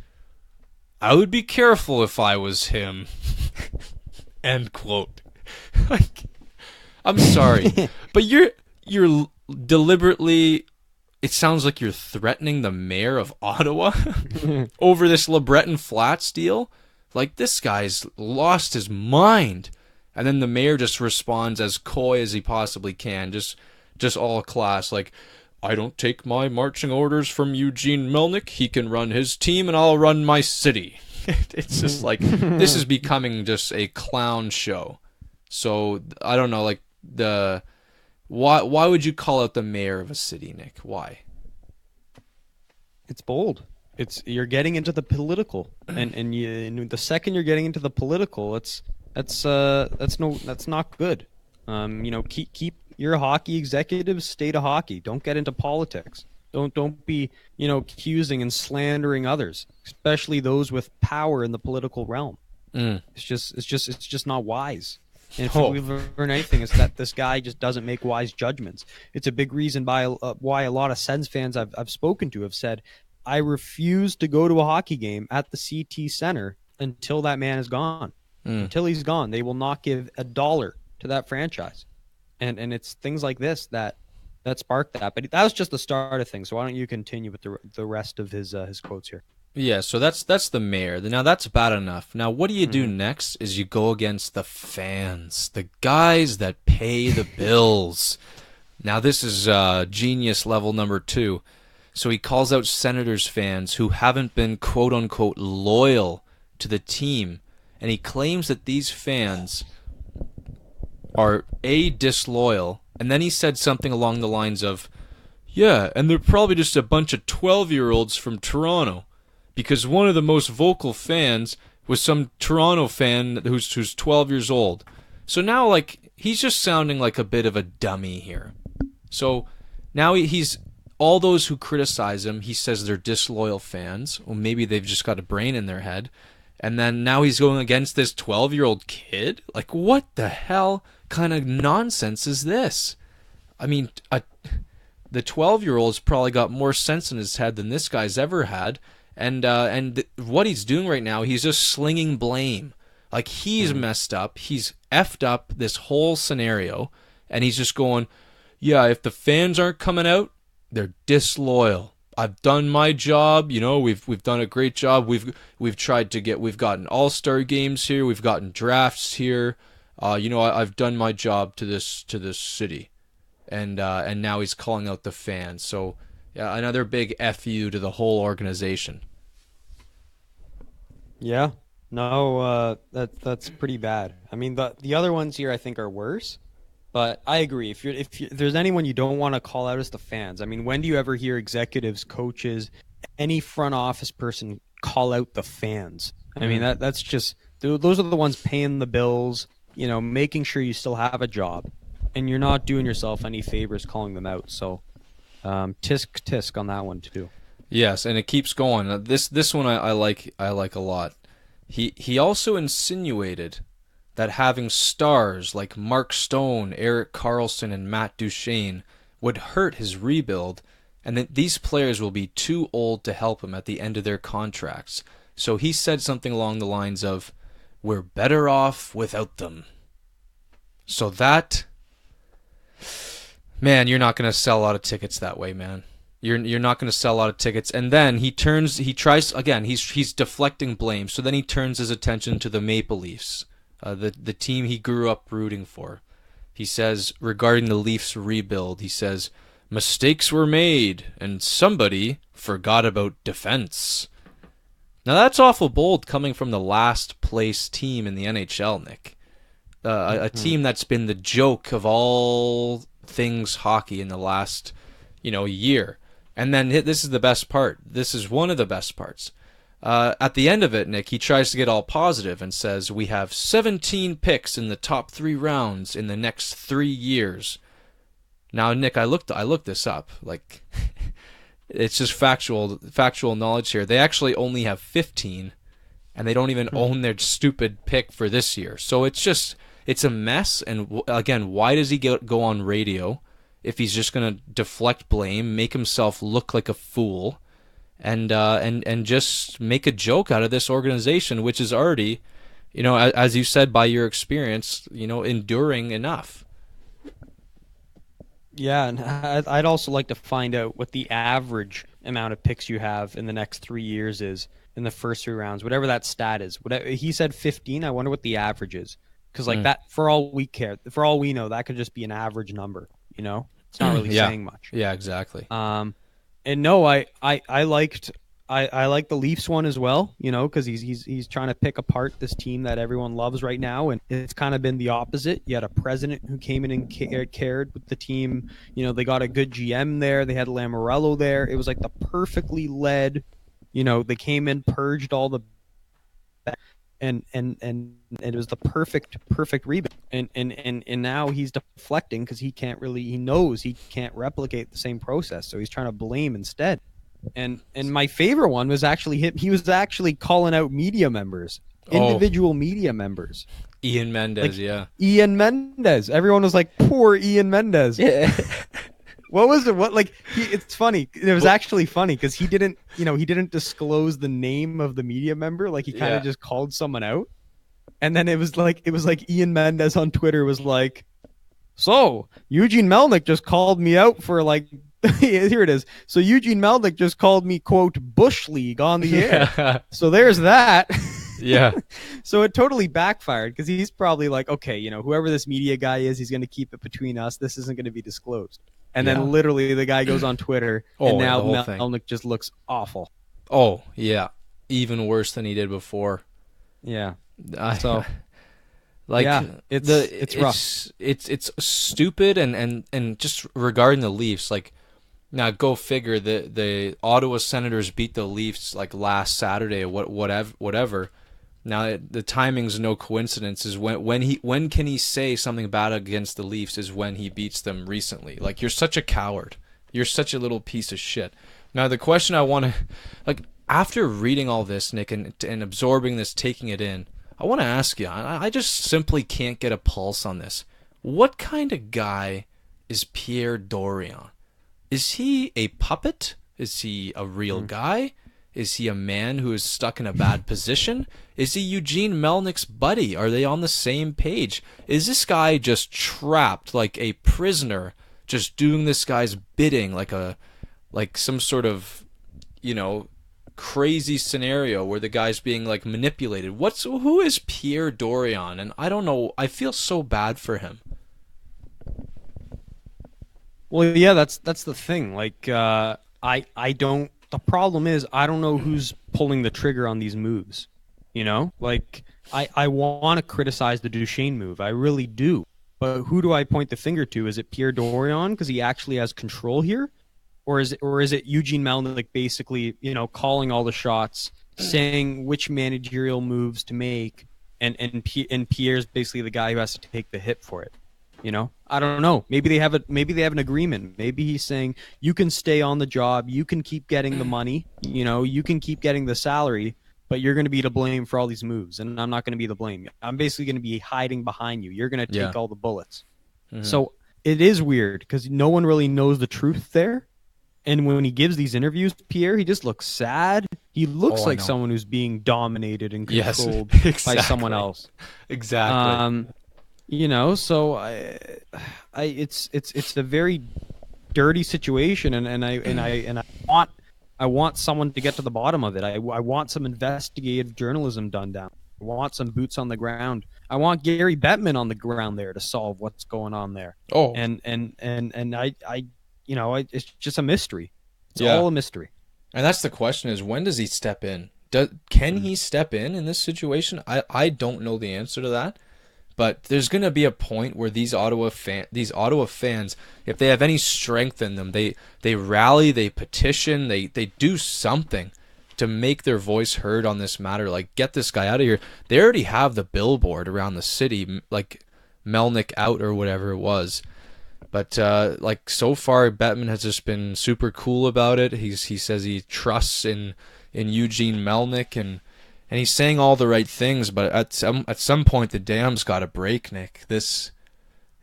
I would be careful if I was him." End quote. Like, I'm sorry, but you're deliberately. It sounds like you're threatening the mayor of Ottawa over this LeBreton Flats deal. Like, this guy's lost his mind. And then the mayor just responds as coy as he possibly can, just all class, like, "I don't take my marching orders from Eugene Melnick. He can run his team and I'll run my city." It's just like, this is becoming just a clown show. So, I don't know, like, why would you call out the mayor of a city, Nick? Why? It's bold. You're getting into the political, and the second you're getting into the political, that's not good. Keep your hockey executives, stay to hockey. Don't get into politics. Don't be accusing and slandering others, especially those with power in the political realm. It's just not wise. And if we've learned anything, it's that this guy just doesn't make wise judgments. It's a big reason why a lot of Sens fans I've spoken to have said, "I refuse to go to a hockey game at the CT Center until that man is gone. Until he's gone, they will not give $1 to that franchise." And it's things like this that sparked that. But that was just the start of things. So why don't you continue with the rest of his quotes here? Yeah, so that's the mayor. Now that's bad enough. Now what do you do next is you go against the fans, the guys that pay the bills. Now this is genius level number 2. So he calls out Senators fans who haven't been quote-unquote loyal to the team, and he claims that these fans are disloyal, and then he said something along the lines of, "Yeah, and they're probably just a bunch of 12-year-olds from Toronto, because one of the most vocal fans was some Toronto fan who's 12 years old." So now, like, he's just sounding like a bit of a dummy here. So now he's all those who criticize him, he says they're disloyal fans. Well, maybe they've just got a brain in their head. And then now he's going against this 12-year-old kid? Like, what the hell kind of nonsense is this? I mean, the 12-year-old's probably got more sense in his head than this guy's ever had. And what he's doing right now, he's just slinging blame. Like, he's messed up. He's effed up this whole scenario. And he's just going, "Yeah, if the fans aren't coming out, they're disloyal. I've done my job. We've done a great job. We've gotten all-star games here. We've gotten drafts here. I've done my job to this city." And now he's calling out the fans. So, yeah, another big FU to the whole organization. Yeah. No, that's pretty bad. I mean, the other ones here I think are worse. But I agree. If there's anyone you don't want to call out, it's the fans. I mean, when do you ever hear executives, coaches, any front office person call out the fans? I mean, that's just, those are the ones paying the bills, making sure you still have a job. and you're not doing yourself any favors calling them out. So, tisk on that one too. Yes, and it keeps going. This one I like a lot. He also insinuated that having stars like Mark Stone, Erik Karlsson, and Matt Duchene would hurt his rebuild, and that these players will be too old to help him at the end of their contracts. So he said something along the lines of, "We're better off without them." So that, man, you're not going to sell a lot of tickets that way, man. You're not going to sell a lot of tickets. And then he tries again. He's deflecting blame. So then he turns his attention to the Maple Leafs, the team he grew up rooting for. He says regarding the Leafs rebuild, he says mistakes were made and somebody forgot about defense. Now that's awful bold coming from the last place team in the NHL, Nick. A team that's been the joke of all things hockey in the last, year. And then this is the best part. This is one of the best parts. At the end of it, Nick, he tries to get all positive and says, we have 17 picks in the top 3 rounds in the next 3 years. Now, Nick, I looked this up. Like, it's just factual knowledge here. They actually only have 15, and they don't even own their stupid pick for this year. So it's a mess. And again, why does he go on radio if he's just going to deflect blame, make himself look like a fool, and just make a joke out of this organization, which is already, as you said by your experience, enduring enough. Yeah, and I'd also like to find out what the average amount of picks you have in the next 3 years is in the first 3 rounds, whatever that stat is. He said 15. I wonder what the average is, because that, for all we know, that could just be an average number. It's not really saying much. Yeah, exactly. And no, I liked the Leafs one as well, because he's trying to pick apart this team that everyone loves right now, and it's kind of been the opposite. You had a president who came in and cared with the team. They got a good GM there. They had Lamoriello there. It was like the perfectly led. They came in, purged all the, and it was the perfect rebound. And now he's deflecting because he knows he can't replicate the same process, so he's trying to blame instead. And my favorite one was actually him. He was actually calling out media members, individual media members. Ian Mendes, yeah. Ian Mendes. Everyone was like, poor Ian Mendes. Yeah. What was it? It's funny. It was actually funny because he didn't disclose the name of the media member. Like, he kind of just called someone out. And then it was like Ian Mendes on Twitter was like, so Eugene Melnick just called me out for like, here it is. So Eugene Melnick just called me, quote, Bush League on the air. So there's that. Yeah. So it totally backfired because he's probably like, okay, whoever this media guy is, he's going to keep it between us. This isn't going to be disclosed. And then literally the guy goes on Twitter, and now Melnick just looks awful. Oh, yeah. Even worse than he did before. Yeah. So, it's rough. It's stupid, and just regarding the Leafs, like, now go figure, the Ottawa Senators beat the Leafs like last Saturday or whatever. Now the timing's no coincidence. Is when can he say something bad against the Leafs is when he beats them recently. Like, you're such a coward. You're such a little piece of shit. Now the question I want to, like, after reading all this, Nick, and absorbing this, taking it in, I want to ask you. I just simply can't get a pulse on this. What kind of guy is Pierre Dorion? Is he a puppet? Is he a real guy? Is he a man who is stuck in a bad position? Is he Eugene Melnick's buddy? Are they on the same page? Is this guy just trapped like a prisoner, just doing this guy's bidding like some sort of, crazy scenario where the guy's being like manipulated? Who is Pierre Dorion? And I don't know. I feel so bad for him. Well, yeah, that's the thing. Like, I don't. The problem is I don't know who's pulling the trigger on these moves. Like, I want to criticize the Duchene move. I really do. But who do I point the finger to? Is it Pierre Dorion because he actually has control here, or is it Eugene Melnick basically, calling all the shots, saying which managerial moves to make, and Pierre's basically the guy who has to take the hit for it. You know, I don't know. Maybe they have an agreement. Maybe he's saying you can stay on the job, you can keep getting the money, you know, you can keep getting the salary, but you're going to be to blame for all these moves, and I'm not going to be the blame. I'm basically going to be hiding behind you. You're going to take all the bullets. So it is weird because no one really knows the truth there. And when he gives these interviews, Pierre, he just looks sad. He looks like someone who's being dominated and controlled by someone else. Exactly. You know, so it's a very dirty situation, and I want someone to get to the bottom of it. I want some investigative journalism done down. I want some boots on the ground. I want Gary Bettman on the ground there to solve what's going on there. Oh, and I you know, it's just a mystery. It's all a mystery. And that's the question: is when does he step in? Can he step in this situation? I don't know the answer to that. But there's going to be a point where these Ottawa fans, if they have any strength in them, they rally, they petition, they do something to make their voice heard on this matter. Like, get this guy out of here. They already have the billboard around the city, like Melnick out or whatever it was. But like so far, Bettman has just been super cool about it. He says he trusts in Eugene Melnick and he's saying all the right things, but at some point the dam's got to break, Nick.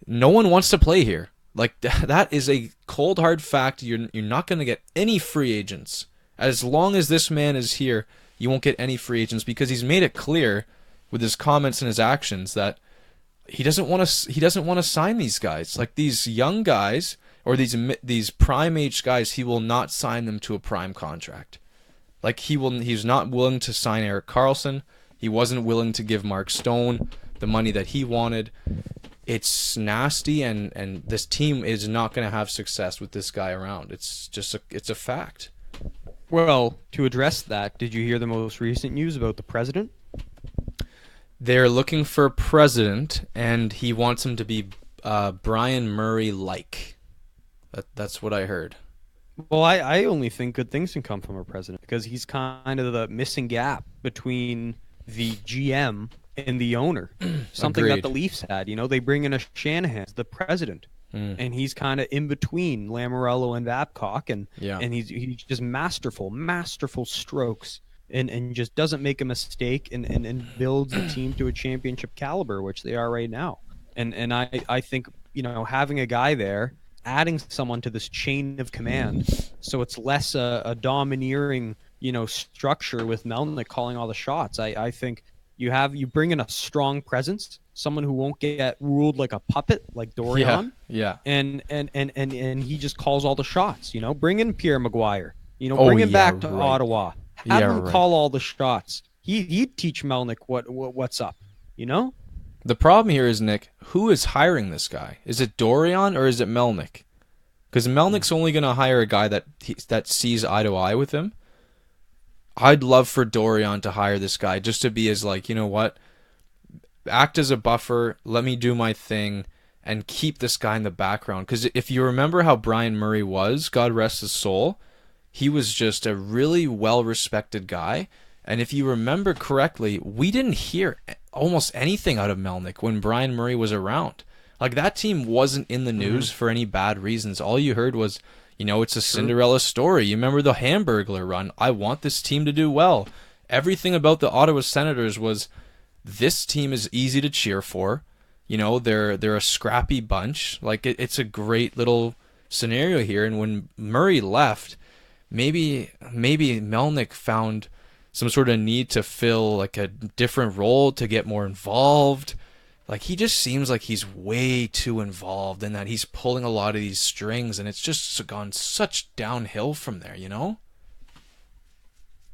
No one wants to play here. Like, that is a cold hard fact. You're not going to get any free agents as long as this man is here. You won't get any free agents because he's made it clear with his comments and his actions that he doesn't want to sign these guys. Like, these young guys or these prime age guys, he will not sign them to a prime contract. Like, he's not willing to sign Erik Karlsson. He wasn't willing to give Mark Stone the money that he wanted. It's nasty, and this team is not going to have success with this guy around. It's a fact. Well, to address that, did you hear the most recent news about the president? They're looking for a president, and he wants him to be Brian Murray-like. That's what I heard. Well, I only think good things can come from a president because he's kind of the missing gap between the GM and the owner. Something Agreed. that the Leafs had. You know, they bring in a Shanahan as the president, and he's kind of in between Lamoriello and Babcock, and he's just masterful strokes, and just doesn't make a mistake, and builds the team to a championship caliber, which they are right now. And I think, you know, having a guy there, adding someone to this chain of command, so it's less a domineering, you know, structure with Melnick calling all the shots. I think you bring in a strong presence, someone who won't get ruled like a puppet like Dorion. Yeah. And he just calls all the shots. You know, bring in Pierre Maguire. You know, bring him back to Ottawa. Have him call all the shots. He'd teach Melnick what's up. You know. The problem here is, Nick, who is hiring this guy? Is it Dorion or is it Melnick? Because Melnick's only going to hire a guy that sees eye to eye with him. I'd love for Dorion to hire this guy just to be as, like, you know what? Act as a buffer, let me do my thing, and keep this guy in the background. Because if you remember how Brian Murray was, God rest his soul, he was just a really well-respected guy. And if you remember correctly, we didn't hear almost anything out of Melnick when Brian Murray was around. Like, that team wasn't in the news for any bad reasons. All you heard was, you know, it's a Cinderella story. You remember the Hamburglar run. I want this team to do well. Everything about the Ottawa Senators was, this team is easy to cheer for. You know, they're a scrappy bunch. Like, it's a great little scenario here. And when Murray left, maybe Melnick found some sort of need to fill like a different role, to get more involved. Like, he just seems like he's way too involved and that he's pulling a lot of these strings, and it's just gone such downhill from there, you know?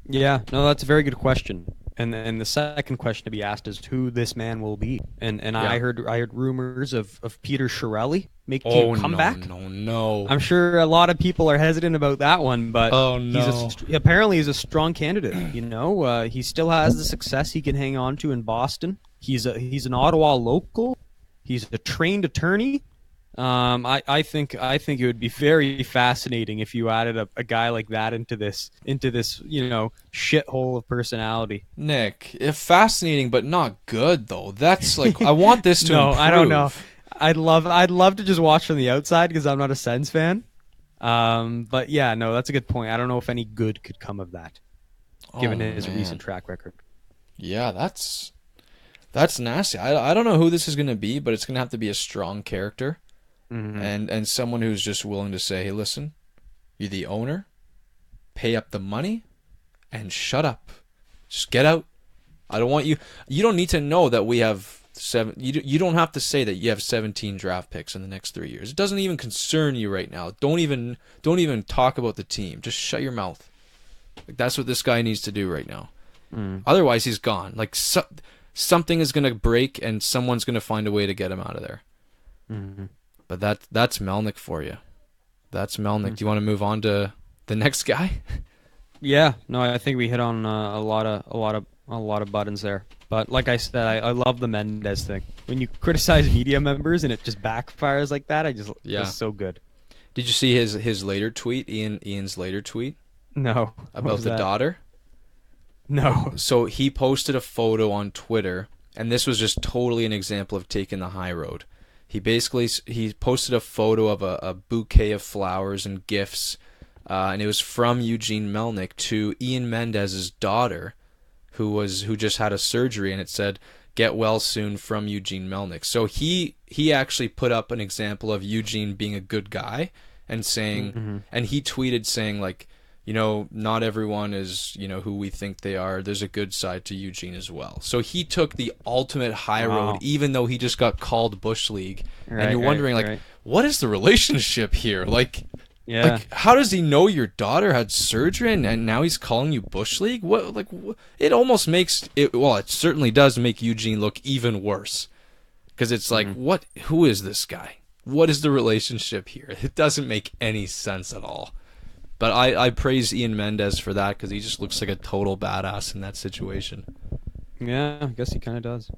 Yeah, no, that's a very good question. And the second question to be asked is who this man will be. And I heard rumors of Peter Chiarelli making a comeback. No. I'm sure a lot of people are hesitant about that one, but no. Apparently he's a strong candidate. You know, he still has the success he can hang on to in Boston. He's an Ottawa local. He's a trained attorney. I think it would be very fascinating if you added a guy like that into this you know, shithole of personality. Nick, fascinating but not good though. That's like, I want this to No, improve. I don't know. I'd love to just watch from the outside because I'm not a Sens fan. But yeah, no, that's a good point. I don't know if any good could come of that, given his recent track record. Yeah, that's nasty. I don't know who this is going to be, but it's going to have to be a strong character, and someone who's just willing to say, "Hey, listen, you're the owner, pay up the money, and shut up. Just get out. I don't want you. You don't need to know that we have seven. You don't have to say that you have 17 draft picks in the next 3 years. It doesn't even concern you right now. Don't even talk about the team. Just shut your mouth. Like, that's what this guy needs to do right now. Otherwise, he's gone. Like something is gonna break, and someone's gonna find a way to get him out of there. But that's Melnick for you. That's Melnick. Do you want to move on to the next guy? Yeah, no, I think we hit on a lot of buttons there. But like I said, I love the Mendez thing. When you criticize media members and it just backfires like that, it's so good. Did you see his later tweet? Ian's later tweet? No. About the daughter? No. So he posted a photo on Twitter, and this was just totally an example of taking the high road. He posted a photo of a bouquet of flowers and gifts, and it was from Eugene Melnick to Ian Mendez's daughter, who just had a surgery, and it said, "Get well soon from Eugene Melnick." So he actually put up an example of Eugene being a good guy and saying, and he tweeted saying, like, not everyone is, who we think they are. There's a good side to Eugene as well. So he took the ultimate high road, even though he just got called Bush League. And you're wondering, what is the relationship here? Like, how does he know your daughter had surgery and now he's calling you Bush League? What? It almost makes it. Well, it certainly does make Eugene look even worse, because it's like, who is this guy? What is the relationship here? It doesn't make any sense at all. But I praise Ian Mendez for that, because he just looks like a total badass in that situation. Yeah, I guess he kind of does.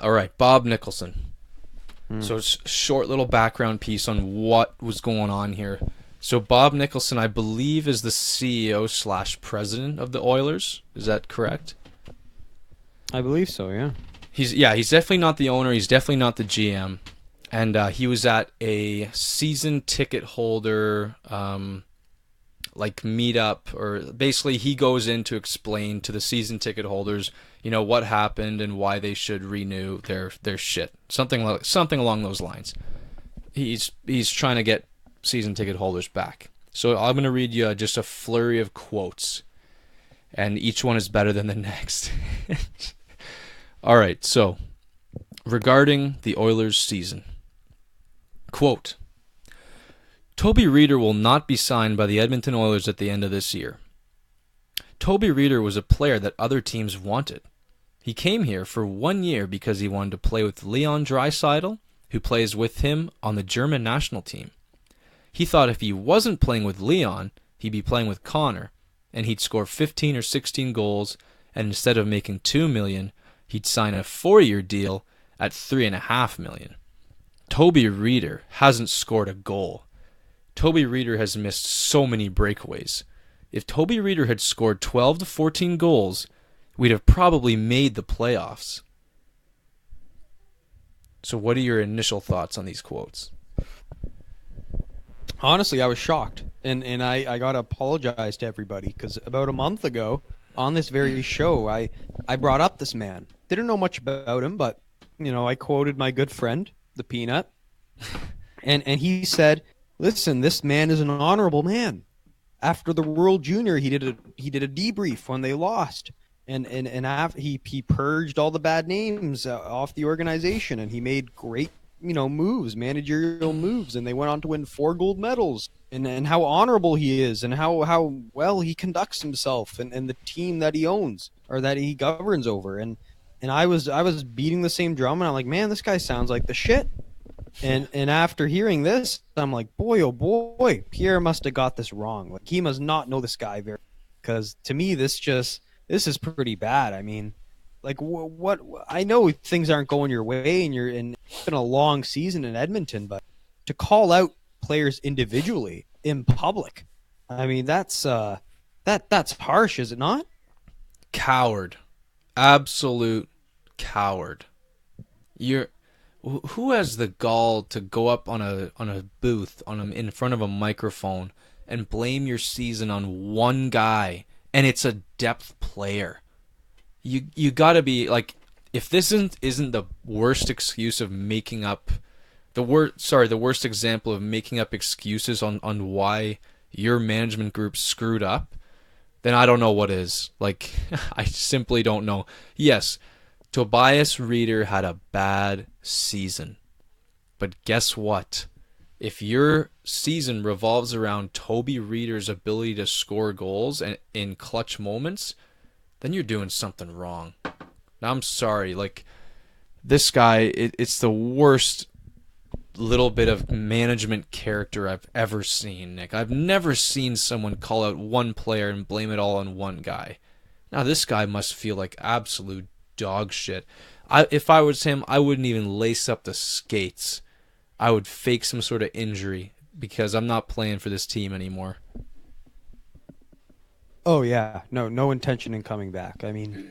All right, Bob Nicholson. So it's a short little background piece on what was going on here. So Bob Nicholson, I believe, is the CEO/president of the Oilers. Is that correct? I believe so, yeah. He's definitely not the owner. He's definitely not the GM. And he was at a season ticket holder meetup, or basically he goes in to explain to the season ticket holders, what happened and why they should renew their shit. Something along those lines. He's trying to get season ticket holders back. So I'm going to read you just a flurry of quotes, and each one is better than the next. All right, so regarding the Oilers season. Quote, "Toby Reeder will not be signed by the Edmonton Oilers at the end of this year. Toby Reeder was a player that other teams wanted. He came here for 1 year because he wanted to play with Leon Draisaitl, who plays with him on the German national team. He thought if he wasn't playing with Leon, he'd be playing with Connor, and he'd score 15 or 16 goals, and instead of making $2 million, he'd sign a 4-year deal at $3.5 million. Toby Reeder hasn't scored a goal. Toby Reeder has missed so many breakaways. If Toby Reeder had scored 12 to 14 goals, we'd have probably made the playoffs." So what are your initial thoughts on these quotes? Honestly, I was shocked. And I got to apologize to everybody, because about a month ago on this very show, I brought up this man. Didn't know much about him, but, I quoted my good friend, the Peanut. And he said, "Listen, this man is an honorable man. After the World Junior, he did a debrief when they lost, and after he purged all the bad names off the organization, and he made great moves, managerial moves, and they went on to win 4 gold medals. And how honorable he is, and how well he conducts himself, and the team that he owns or that he governs over." And I was beating the same drum, and I'm like, man, this guy sounds like the shit. And after hearing this, I'm like, boy, oh boy, Pierre must have got this wrong. Like, he must not know this guy very, because to me, this is pretty bad. I mean, like, what I know things aren't going your way, and it's been a long season in Edmonton, but to call out players individually in public, I mean, that's harsh, is it not? Coward. Absolute coward. who has the gall to go up on a booth in front of a microphone and blame your season on one guy, and it's a depth player? You got to be like, if this isn't the worst excuse of making up the worst example of making up excuses on why your management group screwed up, then I don't know what is. Like, I simply don't know. Yes, Tobias Reeder had a bad season. But guess what? If your season revolves around Toby Reeder's ability to score goals and in clutch moments, then you're doing something wrong. Now, I'm sorry. Like, this guy, it's the worst little bit of management character I've ever seen, Nick. I've never seen someone call out one player and blame it all on one guy. Now, this guy must feel like absolute dog shit. If I was him, I wouldn't even lace up the skates. I would fake some sort of injury because I'm not playing for this team anymore. Oh yeah, no intention in coming back. I mean,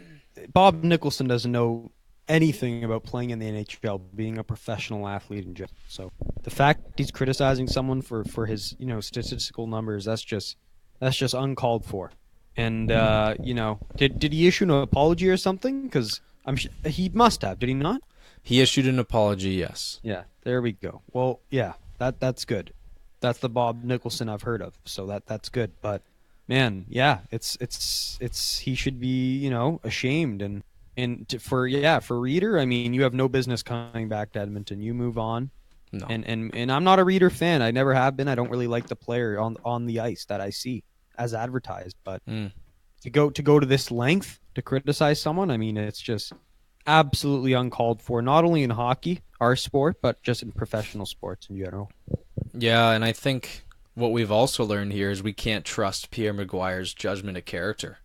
Bob Nicholson doesn't know anything about playing in the NHL, being a professional athlete in general. So the fact he's criticizing someone for his statistical numbers, that's just uncalled for. And did he issue an apology or something? Because he must have. Did he not? He issued an apology, yes. Yeah, there we go. Well, yeah, that's good. That's the Bob Nicholson I've heard of. So that's good. But man, yeah, it's he should be ashamed for Reeder. I mean, you have no business coming back to Edmonton. You move on. No. And I'm not a Reeder fan. I never have been. I don't really like the player on the ice that I see as advertised. But to go to this length to criticize someone, I mean, it's just absolutely uncalled for. Not only in hockey, our sport, but just in professional sports in general. Yeah, and I think what we've also learned here is we can't trust Pierre Maguire's judgment of character.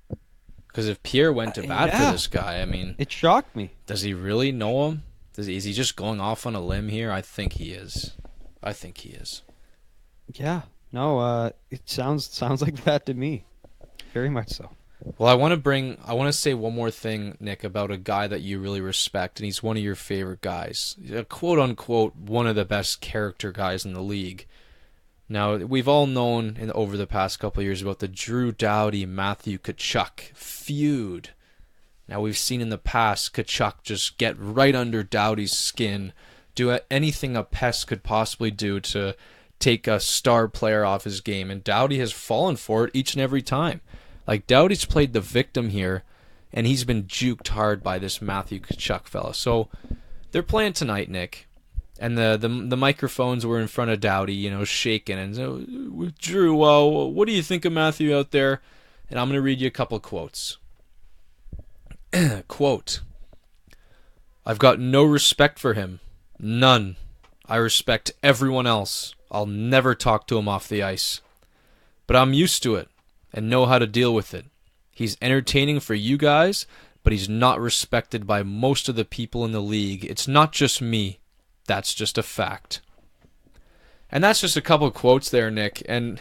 Because if Pierre went to bat for this guy, I mean, it shocked me. Does he really know him? Is he just going off on a limb here? I think he is. Yeah. No, it sounds like that to me. Very much so. Well, I want to say one more thing, Nick, about a guy that you really respect, and he's one of your favorite guys. Quote unquote, one of the best character guys in the league. Now, we've all known over the past couple of years about the Drew Doughty, Matthew Tkachuk feud. Now, we've seen in the past Tkachuk just get right under Doughty's skin, do anything a pest could possibly do to take a star player off his game, and Doughty has fallen for it each and every time. Like, Doughty's played the victim here, and he's been juked hard by this Matthew Tkachuk fella. So, they're playing tonight, Nick. And the microphones were in front of Doughty, shaking. And so, Drew, what do you think of Matthew out there? And I'm going to read you a couple quotes. Quote, "I've got no respect for him. None. I respect everyone else. I'll never talk to him off the ice. But I'm used to it and know how to deal with it. He's entertaining for you guys, but he's not respected by most of the people in the league. It's not just me. That's just a fact." And that's just a couple of quotes there, Nick. And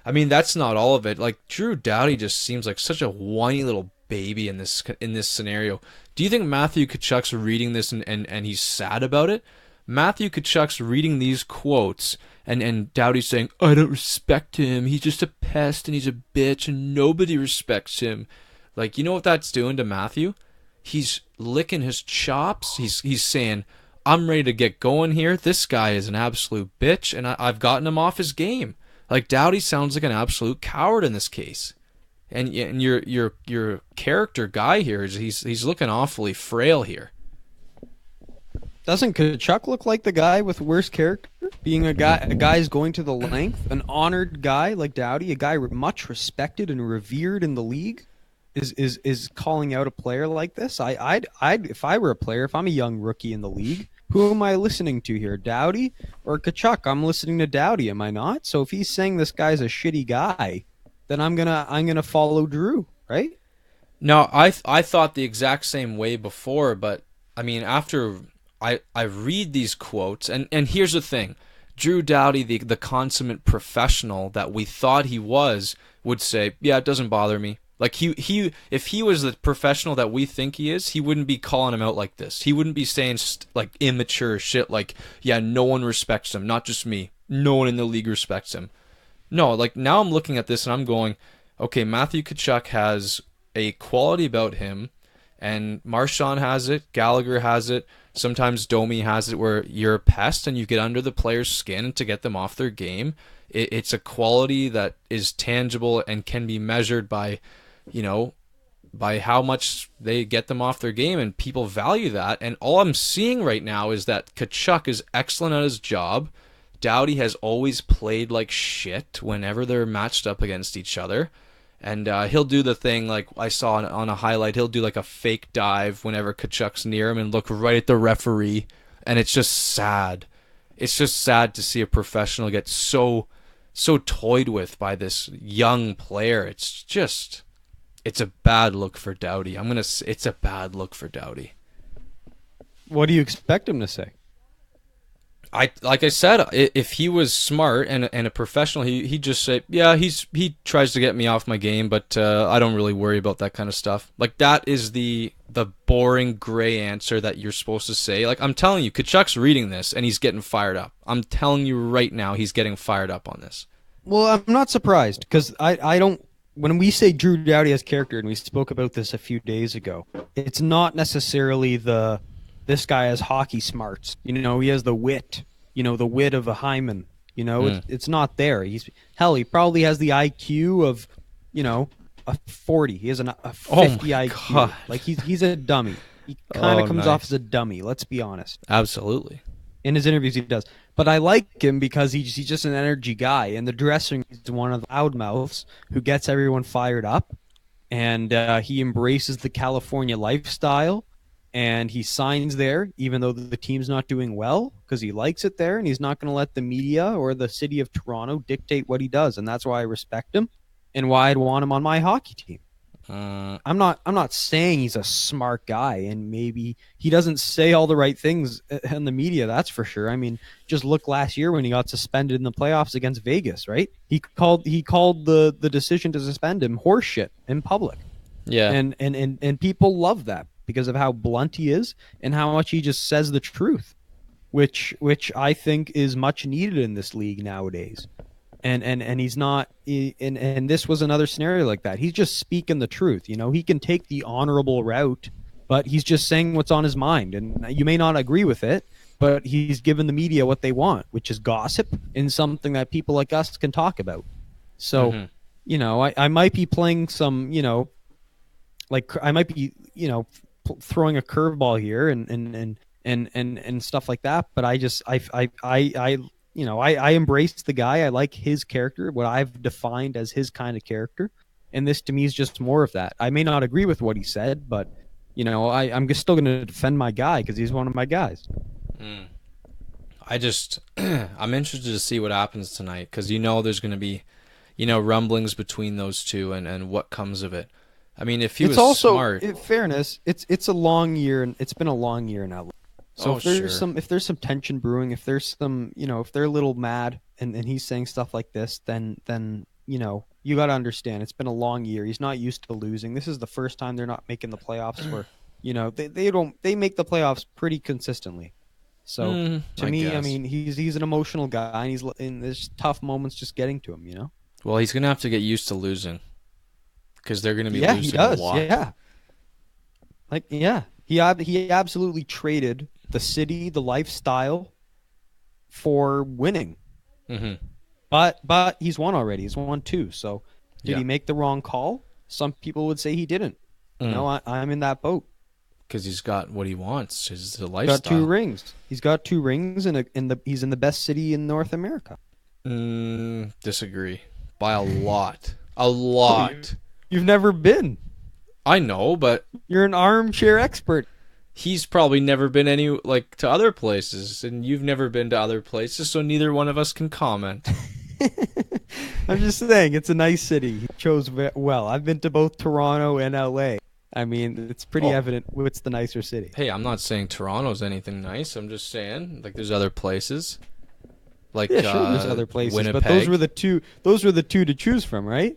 I mean, that's not all of it. Like, Drew Doughty just seems like such a whiny little baby in this scenario. Do you think Matthew Tkachuk's reading this and he's sad about it? Matthew Tkachuk's reading these quotes and Doughty's saying, "I don't respect him. He's just a pest and he's a bitch and nobody respects him." Like, you know what that's doing to Matthew? He's licking his chops. He's saying, "I'm ready to get going here. This guy is an absolute bitch, and I've gotten him off his game." Like, Doughty sounds like an absolute coward in this case, and your character guy here he's looking awfully frail here. Doesn't Tkachuk look like the guy with worse character? Being a guy's going to the length, an honored guy like Doughty, a guy much respected and revered in the league, is calling out a player like this. I'd if I were a player, if I'm a young rookie in the league, who am I listening to here, Doughty or Tkachuk? I'm listening to Doughty, am I not? So if he's saying this guy's a shitty guy, then I'm gonna follow Drew, right? No, I thought the exact same way before, but I mean, after I read these quotes, and here's the thing. Drew Doughty, the consummate professional that we thought he was, would say, "Yeah, it doesn't bother me. Like if he was the professional that we think he is, he wouldn't be calling him out like this. He wouldn't be saying like immature shit like, yeah, no one respects him, not just me. No one in the league respects him. No, like now I'm looking at this and I'm going, okay, Matthew Tkachuk has a quality about him, and Marchand has it, Gallagher has it, sometimes Domi has it, where you're a pest and you get under the player's skin to get them off their game. It's a quality that is tangible and can be measured by, by how much they get them off their game, and people value that. And all I'm seeing right now is that Tkachuk is excellent at his job. Doughty has always played like shit whenever they're matched up against each other. And he'll do the thing like I saw on a highlight. He'll do like a fake dive whenever Kachuk's near him and look right at the referee. And it's just sad. It's just sad to see a professional get so toyed with by this young player. It's a bad look for Doughty. It's a bad look for Doughty. What do you expect him to say? Like I said, if he was smart and a professional, he'd just say, yeah, he tries to get me off my game, but I don't really worry about that kind of stuff. Like, that is the boring gray answer that you're supposed to say. Like, I'm telling you, Kachuk's reading this and he's getting fired up. I'm telling you right now, he's getting fired up on this. Well, I'm not surprised, because I don't. When we say Drew Doughty has character, and we spoke about this a few days ago, it's not necessarily this guy has hockey smarts. He has the wit, the wit of a Hyman. It's not there. He probably has the IQ of, a 40. He has a 50 IQ. God. Like, he's a dummy. He kind of comes off as a dummy, let's be honest. Absolutely. In his interviews, he does. But I like him because he's just an energy guy. In the dressing room, he's one of the loudmouths who gets everyone fired up. And he embraces the California lifestyle. And he signs there, even though the team's not doing well, because he likes it there, and he's not going to let the media or the city of Toronto dictate what he does. And that's why I respect him, and why I'd want him on my hockey team. I'm not saying he's a smart guy, and maybe he doesn't say all the right things in the media. That's for sure. I mean, just look last year when he got suspended in the playoffs against Vegas, right? He called the decision to suspend him horseshit in public. Yeah, and people love that, because of how blunt he is and how much he just says the truth, which I think is much needed in this league nowadays. And he's not, and this was another scenario like that. He's just speaking the truth. He can take the honorable route, but he's just saying what's on his mind. And you may not agree with it, but he's giving the media what they want, which is gossip and something that people like us can talk about. So, I might be playing some, I might be, throwing a curveball here and stuff like that. But I embrace the guy. I like his character, what I've defined as his kind of character. And this to me is just more of that. I may not agree with what he said, but I'm just still going to defend my guy because he's one of my guys. I'm interested to see what happens tonight, because there's going to be, rumblings between those two and what comes of it. I mean, if he was smart. In fairness, it's a long year, and it's been a long year now. So if there's some tension brewing, if there's some, if they're a little mad and he's saying stuff like this, then you got to understand it's been a long year. He's not used to losing. This is the first time they're not making the playoffs where, they make the playoffs pretty consistently. So to me, I mean, he's an emotional guy, and he's in there's tough moments just getting to him, Well, he's going to have to get used to losing, because they're going to be losing a lot. He absolutely traded the city, the lifestyle, for winning. Mm-hmm. But he's won already. He's won 2. So did he make the wrong call? Some people would say he didn't. I'm in that boat. Because he's got what he wants. His lifestyle. Got 2 rings. He's got 2 rings, and he's in the best city in North America. Disagree by a lot. A lot. You've never been. I know, but you're an armchair expert. He's probably never been to other places, and you've never been to other places, so neither one of us can comment. I'm just saying, it's a nice city. He chose well. I've been to both Toronto and LA. I mean, it's pretty evident what's the nicer city. Hey, I'm not saying Toronto's anything nice. I'm just saying, there's other places. Sure, there's other places, Winnipeg. but those were the two to choose from, right?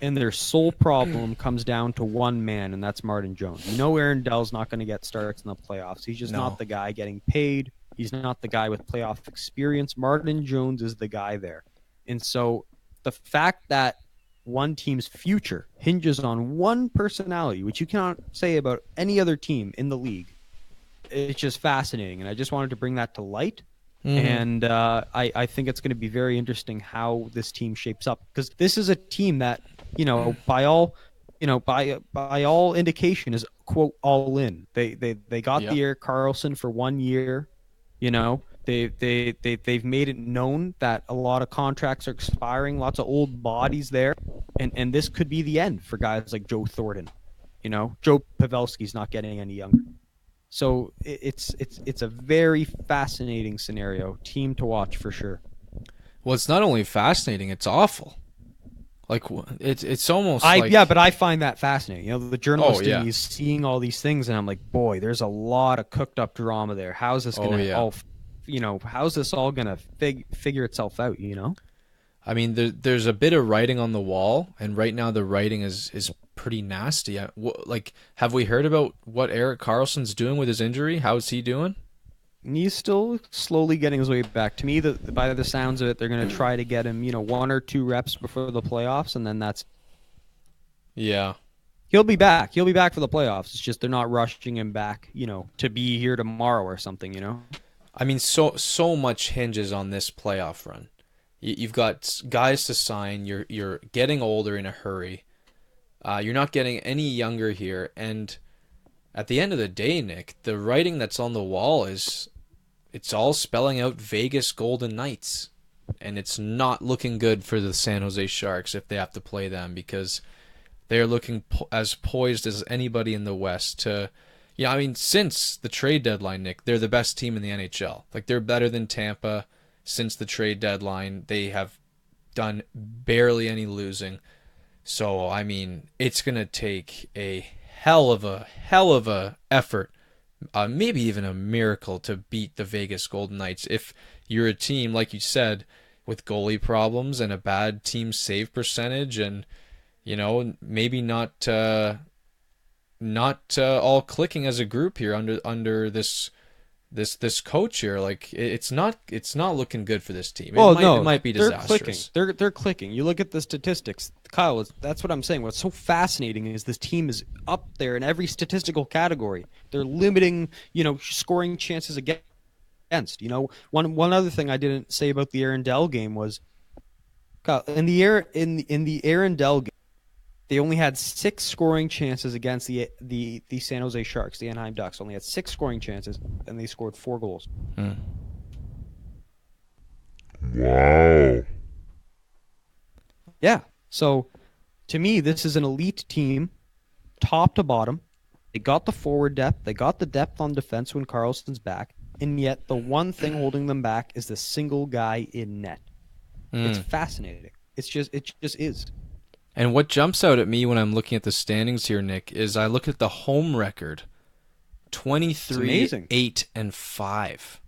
and their sole problem comes down to one man, and that's Martin Jones. You know Aaron Dell's not going to get starts in the playoffs. He's just not the guy getting paid. He's not the guy with playoff experience. Martin Jones is the guy there. And so the fact that one team's future hinges on one personality, which you cannot say about any other team in the league, it's just fascinating. And I just wanted to bring that to light. And I think it's going to be very interesting how this team shapes up, because this is a team that, by all indication is quote all in. They got the Erik Karlsson for 1 year. They've made it known that a lot of contracts are expiring, lots of old bodies there, and this could be the end for guys like Joe Thornton. Joe Pavelski's not getting any younger. So it's a very fascinating scenario, team to watch for sure. Well, it's not only fascinating, it's awful. Like it's almost but I find that fascinating. The journalist in me is seeing all these things, and I'm like, boy, there's a lot of cooked up drama there. How's this gonna how's this all gonna figure itself out? I mean, there's a bit of writing on the wall, and right now the writing is pretty nasty. Have we heard about what Erik Karlsson's doing with his injury? How's he doing? He's still slowly getting his way back. To me, by the sounds of it, they're going to try to get him, 1 or 2 reps before the playoffs, and then that's... Yeah. He'll be back. He'll be back for the playoffs. It's just they're not rushing him back, to be here tomorrow or something, I mean, so much hinges on this playoff run. You've got guys to sign. You're getting older in a hurry. You're not getting any younger here, and at the end of the day, Nick, the writing that's on the wall it's all spelling out Vegas Golden Knights, and it's not looking good for the San Jose Sharks if they have to play them, because they're looking as poised as anybody in the West to, since the trade deadline, Nick, they're the best team in the NHL. Like, they're better than Tampa since the trade deadline. They have done barely any losing. So, it's going to take a hell of a effort, maybe even a miracle, to beat the Vegas Golden Knights if you're a team, like you said, with goalie problems and a bad team save percentage, and maybe not all clicking as a group here under this coach here. Like, it's not looking good for this team. It might be disastrous. They're clicking. You look at the statistics, Kyle. That's what I'm saying. What's so fascinating is this team is up there in every statistical category. They're limiting, scoring chances against. One other thing I didn't say about the Aaron Dell game was, Kyle, in the Aaron Dell game, they only had 6 scoring chances against the San Jose Sharks. The Anaheim Ducks only had 6 scoring chances, and they scored 4 goals. Wow. Yeah. So, to me, this is an elite team, top to bottom. They got the forward depth. They got the depth on defense when Karlsson's back. And yet, the one thing holding them back is the single guy in net. It's fascinating. It just is. And what jumps out at me when I'm looking at the standings here, Nick, is I look at the home record. 23, 8, and 5.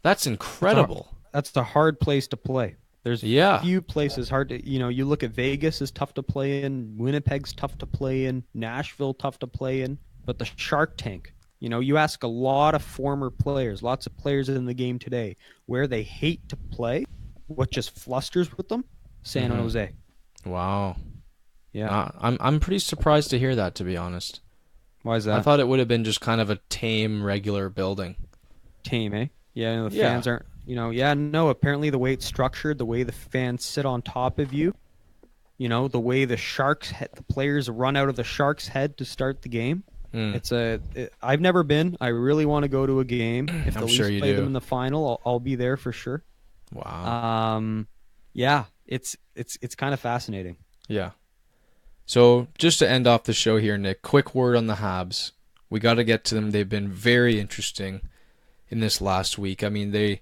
That's incredible. That's a hard place to play. There's few places hard to, you look at Vegas is tough to play in, Winnipeg's tough to play in, Nashville tough to play in, but the Shark Tank, you ask a lot of former players, lots of players in the game today, where they hate to play, what just flusters with them, San Jose. Wow. Yeah. I'm pretty surprised to hear that, to be honest. Why is that? I thought it would have been just kind of a tame, regular building. Tame, eh? Yeah, the fans aren't, apparently the way it's structured, the way the fans sit on top of you, the way the players run out of the Sharks' head to start the game. I've never been. I really want to go to a game. If the Leafs play them in the final, I'll be there for sure. Wow. Yeah, it's kind of fascinating. Yeah. So just to end off the show here, Nick, quick word on the Habs. We got to get to them. They've been very interesting in this last week. They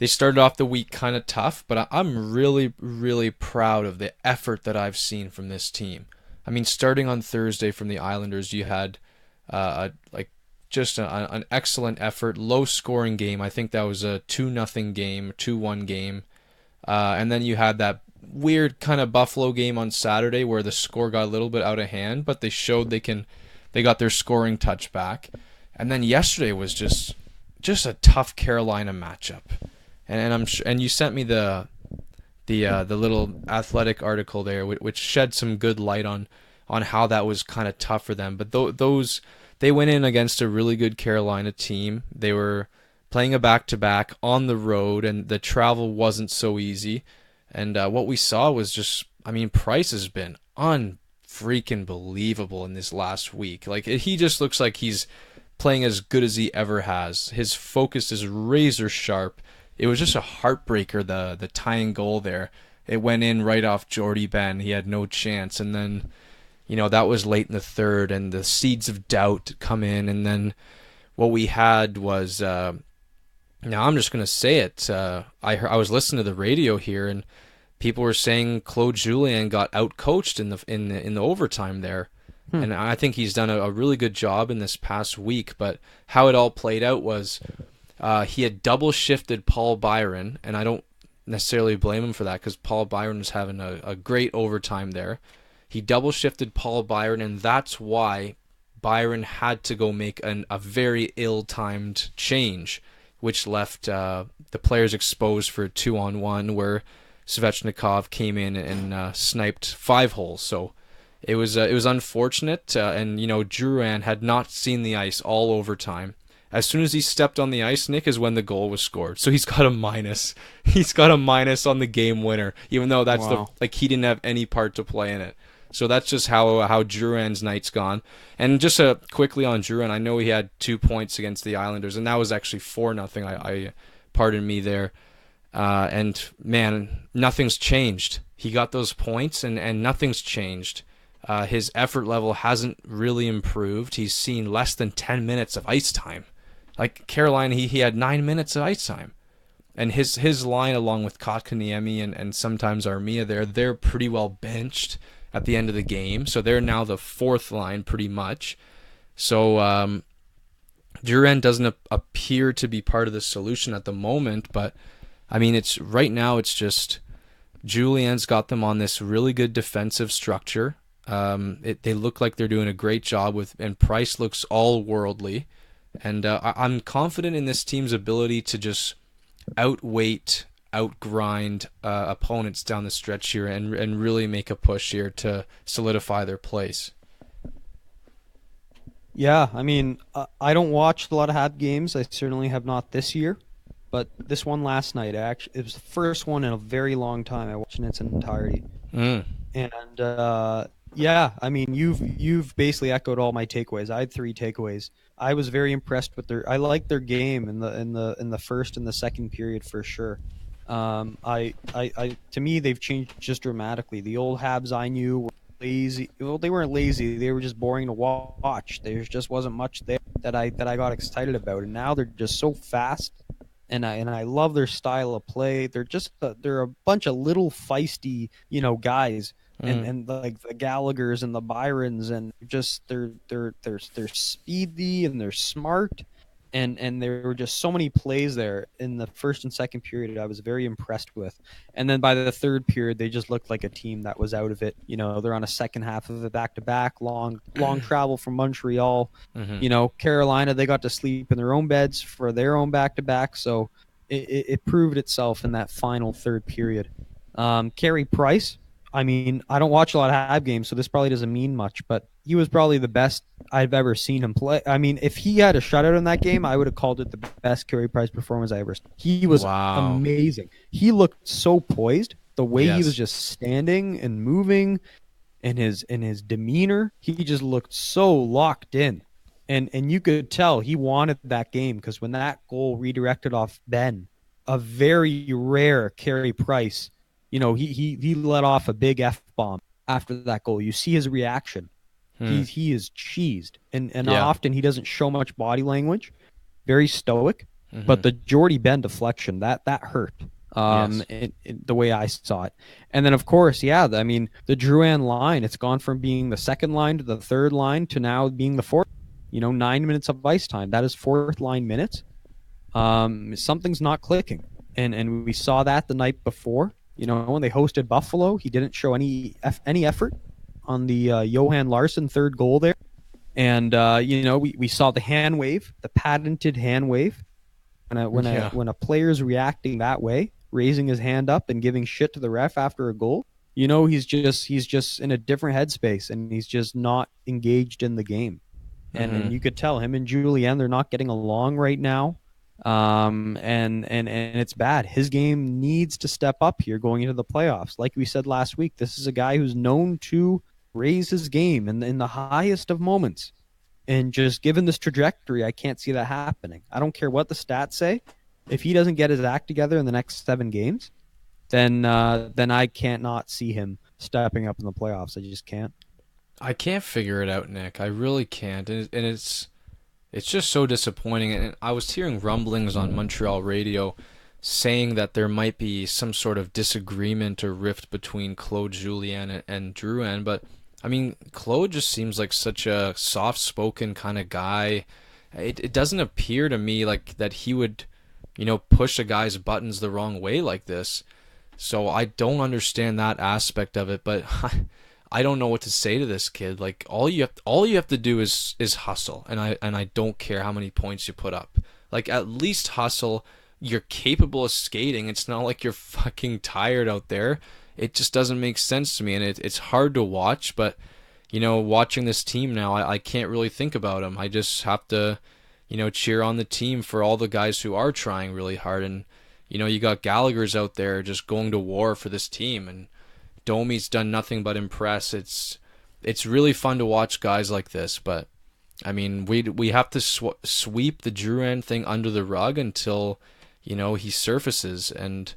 started off the week kind of tough, but I'm really, really proud of the effort that I've seen from this team. Starting on Thursday from the Islanders, you had an excellent effort, low-scoring game. I think that was a 2-0 game, 2-1 game. And then you had that weird kind of Buffalo game on Saturday where the score got a little bit out of hand, but they showed they got their scoring touch back. And then yesterday was just a tough Carolina matchup. And I'm sure, and you sent me the little Athletic article there, which shed some good light on how that was kind of tough for them. But those they went in against a really good Carolina team. They were playing a back-to-back on the road, and the travel wasn't so easy. And what we saw was just, I mean, Price has been unfreaking believable in this last week. Like, he just looks like he's playing as good as he ever has. His focus is razor sharp. It was just a heartbreaker, the tying goal there. It went in right off Jordy Ben. He had no chance. And then, that was late in the third, and the seeds of doubt come in. And then what we had was, now I'm just going to say it. I was listening to the radio here, and people were saying Claude Julien got outcoached in the overtime there. And I think he's done a really good job in this past week. But how it all played out was he had double shifted Paul Byron, and I don't necessarily blame him for that because Paul Byron was having a great overtime there. He double shifted Paul Byron, and that's why Byron had to go make a very ill-timed change, which left the players exposed for a 2-on-1 where Svechnikov came in and sniped 5 holes. So it was unfortunate, and Drouin had not seen the ice all overtime. As soon as he stepped on the ice, Nick, is when the goal was scored. So he's got a minus. He's got a minus on the game winner, even though that's he didn't have any part to play in it. So that's just how Drouin's night's gone. And just quickly on Drouin, I know he had 2 points against the Islanders, and that was actually 4-0. I pardon me there. And man, nothing's changed. He got those points, and nothing's changed. His effort level hasn't really improved. He's seen less than 10 minutes of ice time. Like Carolina, he had 9 minutes of ice time. And his line, along with Kotkaniemi and sometimes Armia they're pretty well benched at the end of the game. So they're now the fourth line pretty much. So Drouin doesn't appear to be part of the solution at the moment. But, I mean, it's just Julien's got them on this really good defensive structure. They look like they're doing a great job and Price looks all worldly. And I'm confident in this team's ability to just outgrind opponents down the stretch here and really make a push here to solidify their place. Yeah, I mean, I don't watch a lot of Habs games. I certainly have not this year. But this one last night, it was the first one in a very long time I watched in its entirety. And yeah, I mean, you've basically echoed all my takeaways. I had 3 takeaways. I was very impressed with I liked their game in the first and the second period for sure. To me, they've changed just dramatically. The old Habs I knew were lazy. Well, they weren't lazy. They were just boring to watch. There just wasn't much there that I got excited about. And now they're just so fast, and I love their style of play. They're they're a bunch of little feisty, guys. And like the Gallaghers and the Byrons, and just they're speedy and they're smart, and there were just so many plays there in the first and second period I was very impressed with. And then by the third period they just looked like a team that was out of it. They're on a second half of a back-to-back, long travel from Montreal. Carolina, they got to sleep in their own beds for their own back-to-back, so it proved itself in that final third period. Carey Price, I mean, I don't watch a lot of Habs games, so this probably doesn't mean much, but he was probably the best I've ever seen him play. I mean, if he had a shutout in that game, I would have called it the best Carey Price performance I ever seen. He was amazing. He looked so poised. The way he was just standing and moving, and his demeanor, he just looked so locked in. And you could tell he wanted that game, because when that goal redirected off Ben, a very rare Carey Price, he let off a big F-bomb after that goal. You see his reaction. He is cheesed. And often he doesn't show much body language. Very stoic. But the Jordy Ben deflection, that hurt. The way I saw it. And then, of course, the Drouin line, it's gone from being the second line to the third line to now being the fourth. 9 minutes of ice time. That is fourth line minutes. Something's not clicking. And we saw that the night before. You know, when they hosted Buffalo, he didn't show any effort on the Johan Larsson third goal there. And you know, we saw the hand wave, the patented hand wave. When a player's reacting that way, raising his hand up and giving shit to the ref after a goal, you know he's just in a different headspace and he's just not engaged in the game. And you could tell him and Julien, they're not getting along right now. And it's bad. His game needs to step up here going into the playoffs. Like we said last week, this is a guy who's known to raise his game in the highest of moments. And just given this trajectory, I can't see that happening. I don't care what the stats say. If he doesn't get his act together in the next 7 games, then I can't not see him stepping up in the playoffs. I just can't. I can't figure it out, Nick. I really can't. And it's just so disappointing. And I was hearing rumblings on Montreal radio saying that there might be some sort of disagreement or rift between Claude Julien and Drouin, but I mean, Claude just seems like such a soft-spoken kind of guy. It doesn't appear to me like that he would, you know, push a guy's buttons the wrong way like this. So I don't understand that aspect of it, but I don't know what to say to this kid. Like all you have to do is hustle, and I don't care how many points you put up. Like at least hustle. You're capable of skating. It's not like you're fucking tired out there. It just doesn't make sense to me, and it's hard to watch, but, you know, watching this team now, I can't really think about them. I just have to, you know, cheer on the team for all the guys who are trying really hard, and, you know, you got Gallagher's out there just going to war for this team, and Domi's done nothing but impress. It's really fun to watch guys like this, but, I mean, we have to sweep the Drouin thing under the rug until, you know, he surfaces, and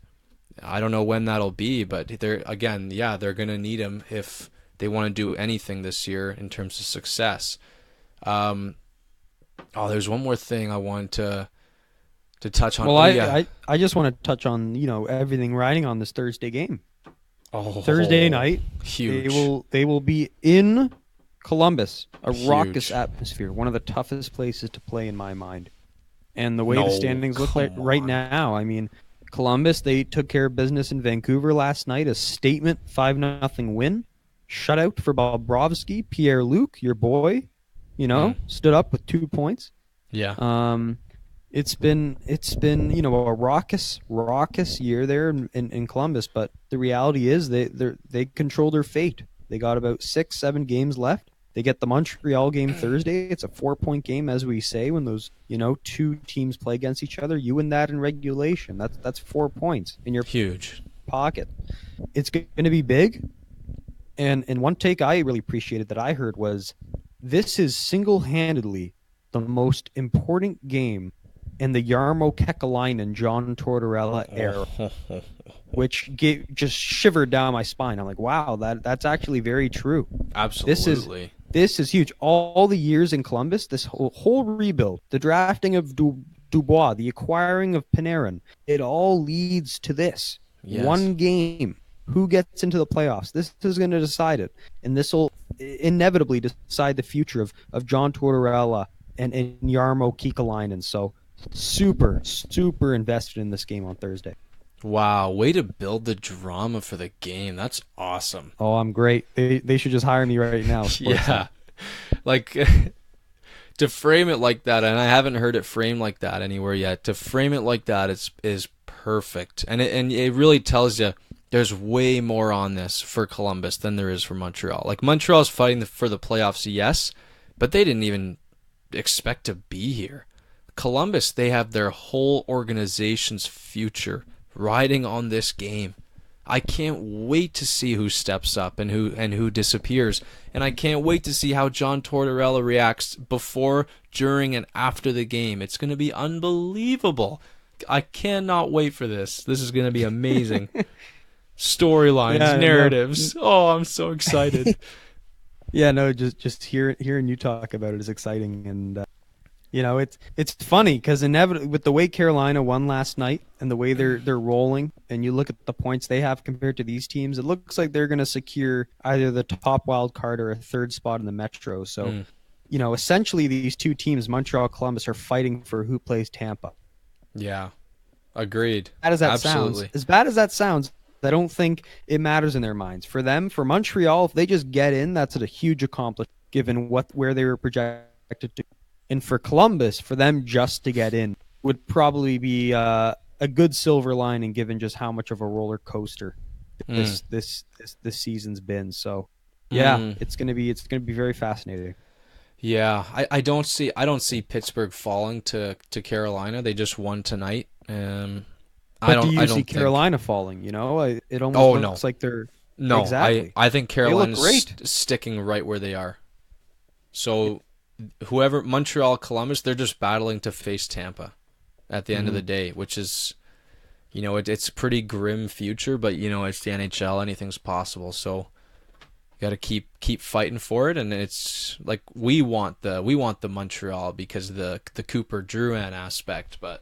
I don't know when that'll be, but they're going to need him if they want to do anything this year in terms of success. There's one more thing I wanted to touch on. Well, I just want to touch on, you know, everything riding on this Thursday game. Thursday night, huge. They will be in Columbus, a Huge. raucous atmosphere, one of the toughest places to play in my mind. And the way the standings look like right now, I mean, Columbus, they took care of business in Vancouver last night, a statement 5-0 win, shutout for Bobrovsky, Pierre-Luc, your boy, you know, stood up with 2 points. Yeah. It's been you know, a raucous year there in Columbus, but the reality is they control their fate. They got about 6-7 games left. They get the Montreal game Thursday. It's a 4-point game, as we say, when those, you know, 2 teams play against each other. You win that in regulation. That's 4 points in your huge pocket. It's going to be big. And one take I really appreciated that I heard was, this is single-handedly the most important game in the Jarmo Kekalainen, John Tortorella era, which just shivered down my spine. I'm like, wow, that's actually very true. Absolutely. This is huge. All the years in Columbus, this whole rebuild, the drafting of Dubois, the acquiring of Panarin, it all leads to this. Yes. One game. Who gets into the playoffs? This is going to decide it. And this will inevitably decide the future of John Tortorella and Jarmo Kekalainen. So super invested in this game on Thursday. Wow, way to build the drama for the game. That's awesome. Oh, I'm great. They should just hire me right now. Yeah. Like, to frame it like that, and I haven't heard it framed like that anywhere yet, to frame it like that is perfect. And it really tells you there's way more on this for Columbus than there is for Montreal. Like, Montreal's fighting for the playoffs, yes, but they didn't even expect to be here. Columbus, they have their whole organization's future riding on this game. I can't wait to see who steps up and who disappears. And I can't wait to see how John Tortorella reacts before, during, and after the game. It's going to be unbelievable. I cannot wait for this. This is going to be amazing. Storylines, narratives. Oh, I'm so excited. Yeah, no, just hearing you talk about it is exciting. And you know, it's funny because inevitably, with the way Carolina won last night and the way they're rolling, and you look at the points they have compared to these teams, it looks like they're going to secure either the top wild card or a third spot in the Metro. So, you know, essentially these 2 teams, Montreal, Columbus, are fighting for who plays Tampa. Yeah, agreed. As bad as that sounds, I don't think it matters in their minds. For them, for Montreal, if they just get in, that's a huge accomplishment given where they were projected to. And for Columbus, for them just to get in would probably be a good silver lining given just how much of a roller coaster this season's been. So yeah, it's gonna be very fascinating. Yeah, I don't see Pittsburgh falling to Carolina. They just won tonight. But do you see Carolina falling? You know, it almost looks like they're exactly. I think Carolina's sticking right where they are. So whoever Montreal, Columbus, they're just battling to face Tampa at the end of the day, which is, it's a pretty grim future, but it's the NHL, anything's possible. So got to keep fighting for it, and it's like we want the Montreal because of the Cooper Drouin aspect, but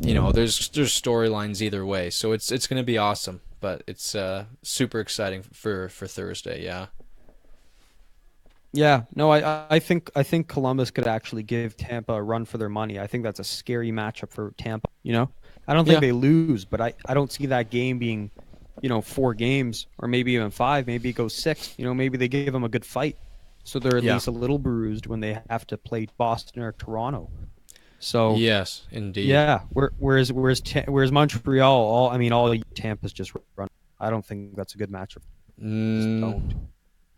there's storylines either way, so it's going to be awesome, but it's super exciting for Thursday. Yeah, no, I think Columbus could actually give Tampa a run for their money. I think that's a scary matchup for Tampa. I don't think they lose, but I don't see that game being 4 games or maybe even 5. Maybe it goes 6. Maybe they give them a good fight, so they're at least a little bruised when they have to play Boston or Toronto. So yes, indeed. Yeah, whereas Montreal, all Tampa's just run. I don't think that's a good matchup. Don't.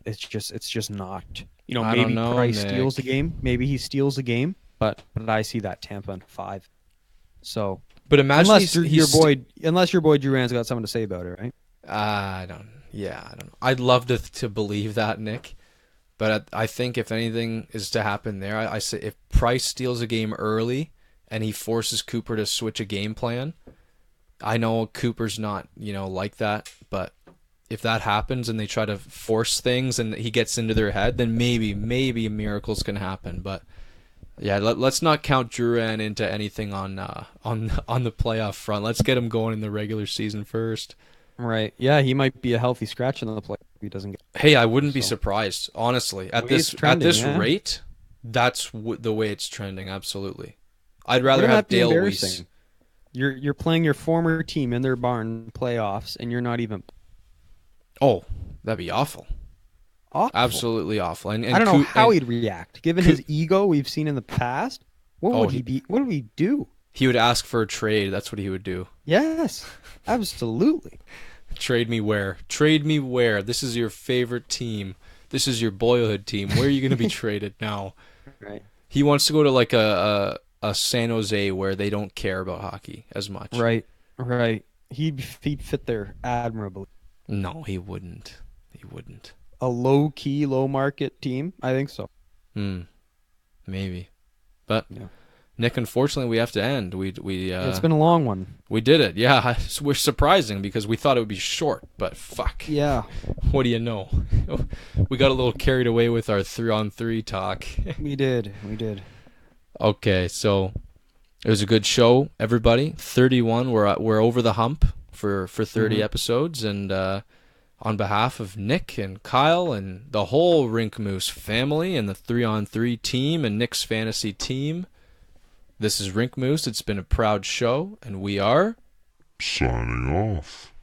It's just not. Maybe Price steals the game. Maybe he steals the game, but I see that Tampa in 5. So, but imagine unless your boy Drouin's got something to say about it, right? I don't know. I'd love to believe that, Nick. But I think if anything is to happen there, I say if Price steals a game early and he forces Cooper to switch a game plan, I know Cooper's not, like that, but if that happens and they try to force things and he gets into their head, then maybe a miracle's can happen. But yeah, let's not count Drouin into anything on the playoff front. Let's get him going in the regular season first. Right. Yeah, he might be a healthy scratch in the play if he doesn't get. Hey, I wouldn't be surprised, honestly. At this rate, that's the way it's trending. Absolutely. I'd rather have Dale Weiss. You're playing your former team in their barn playoffs, and you're not even. Oh, that'd be awful. Awful. Absolutely awful. And I don't know how he'd react given his ego we've seen in the past. What would he do? He would ask for a trade. That's what he would do. Yes, absolutely. Trade me where? Trade me where? This is your favorite team. This is your boyhood team. Where are you going to be traded now? Right. He wants to go to like a San Jose where they don't care about hockey as much. Right. He'd fit there admirably. No, he wouldn't. A low-key, low-market team? I think so. Maybe. But, Nick, unfortunately, we have to end. It's been a long one. We did it. Yeah, we're surprising because we thought it would be short, but fuck. Yeah. What do you know? We got a little carried away with our 3-on-3 talk. We did. Okay, so it was a good show, everybody. 31. We're over the hump for 30 episodes, and on behalf of Nick and Kyle and the whole Rink Moose family and the 3-on-3 team and Nick's fantasy team, this is Rink Moose. It's been a proud show, and we are signing off.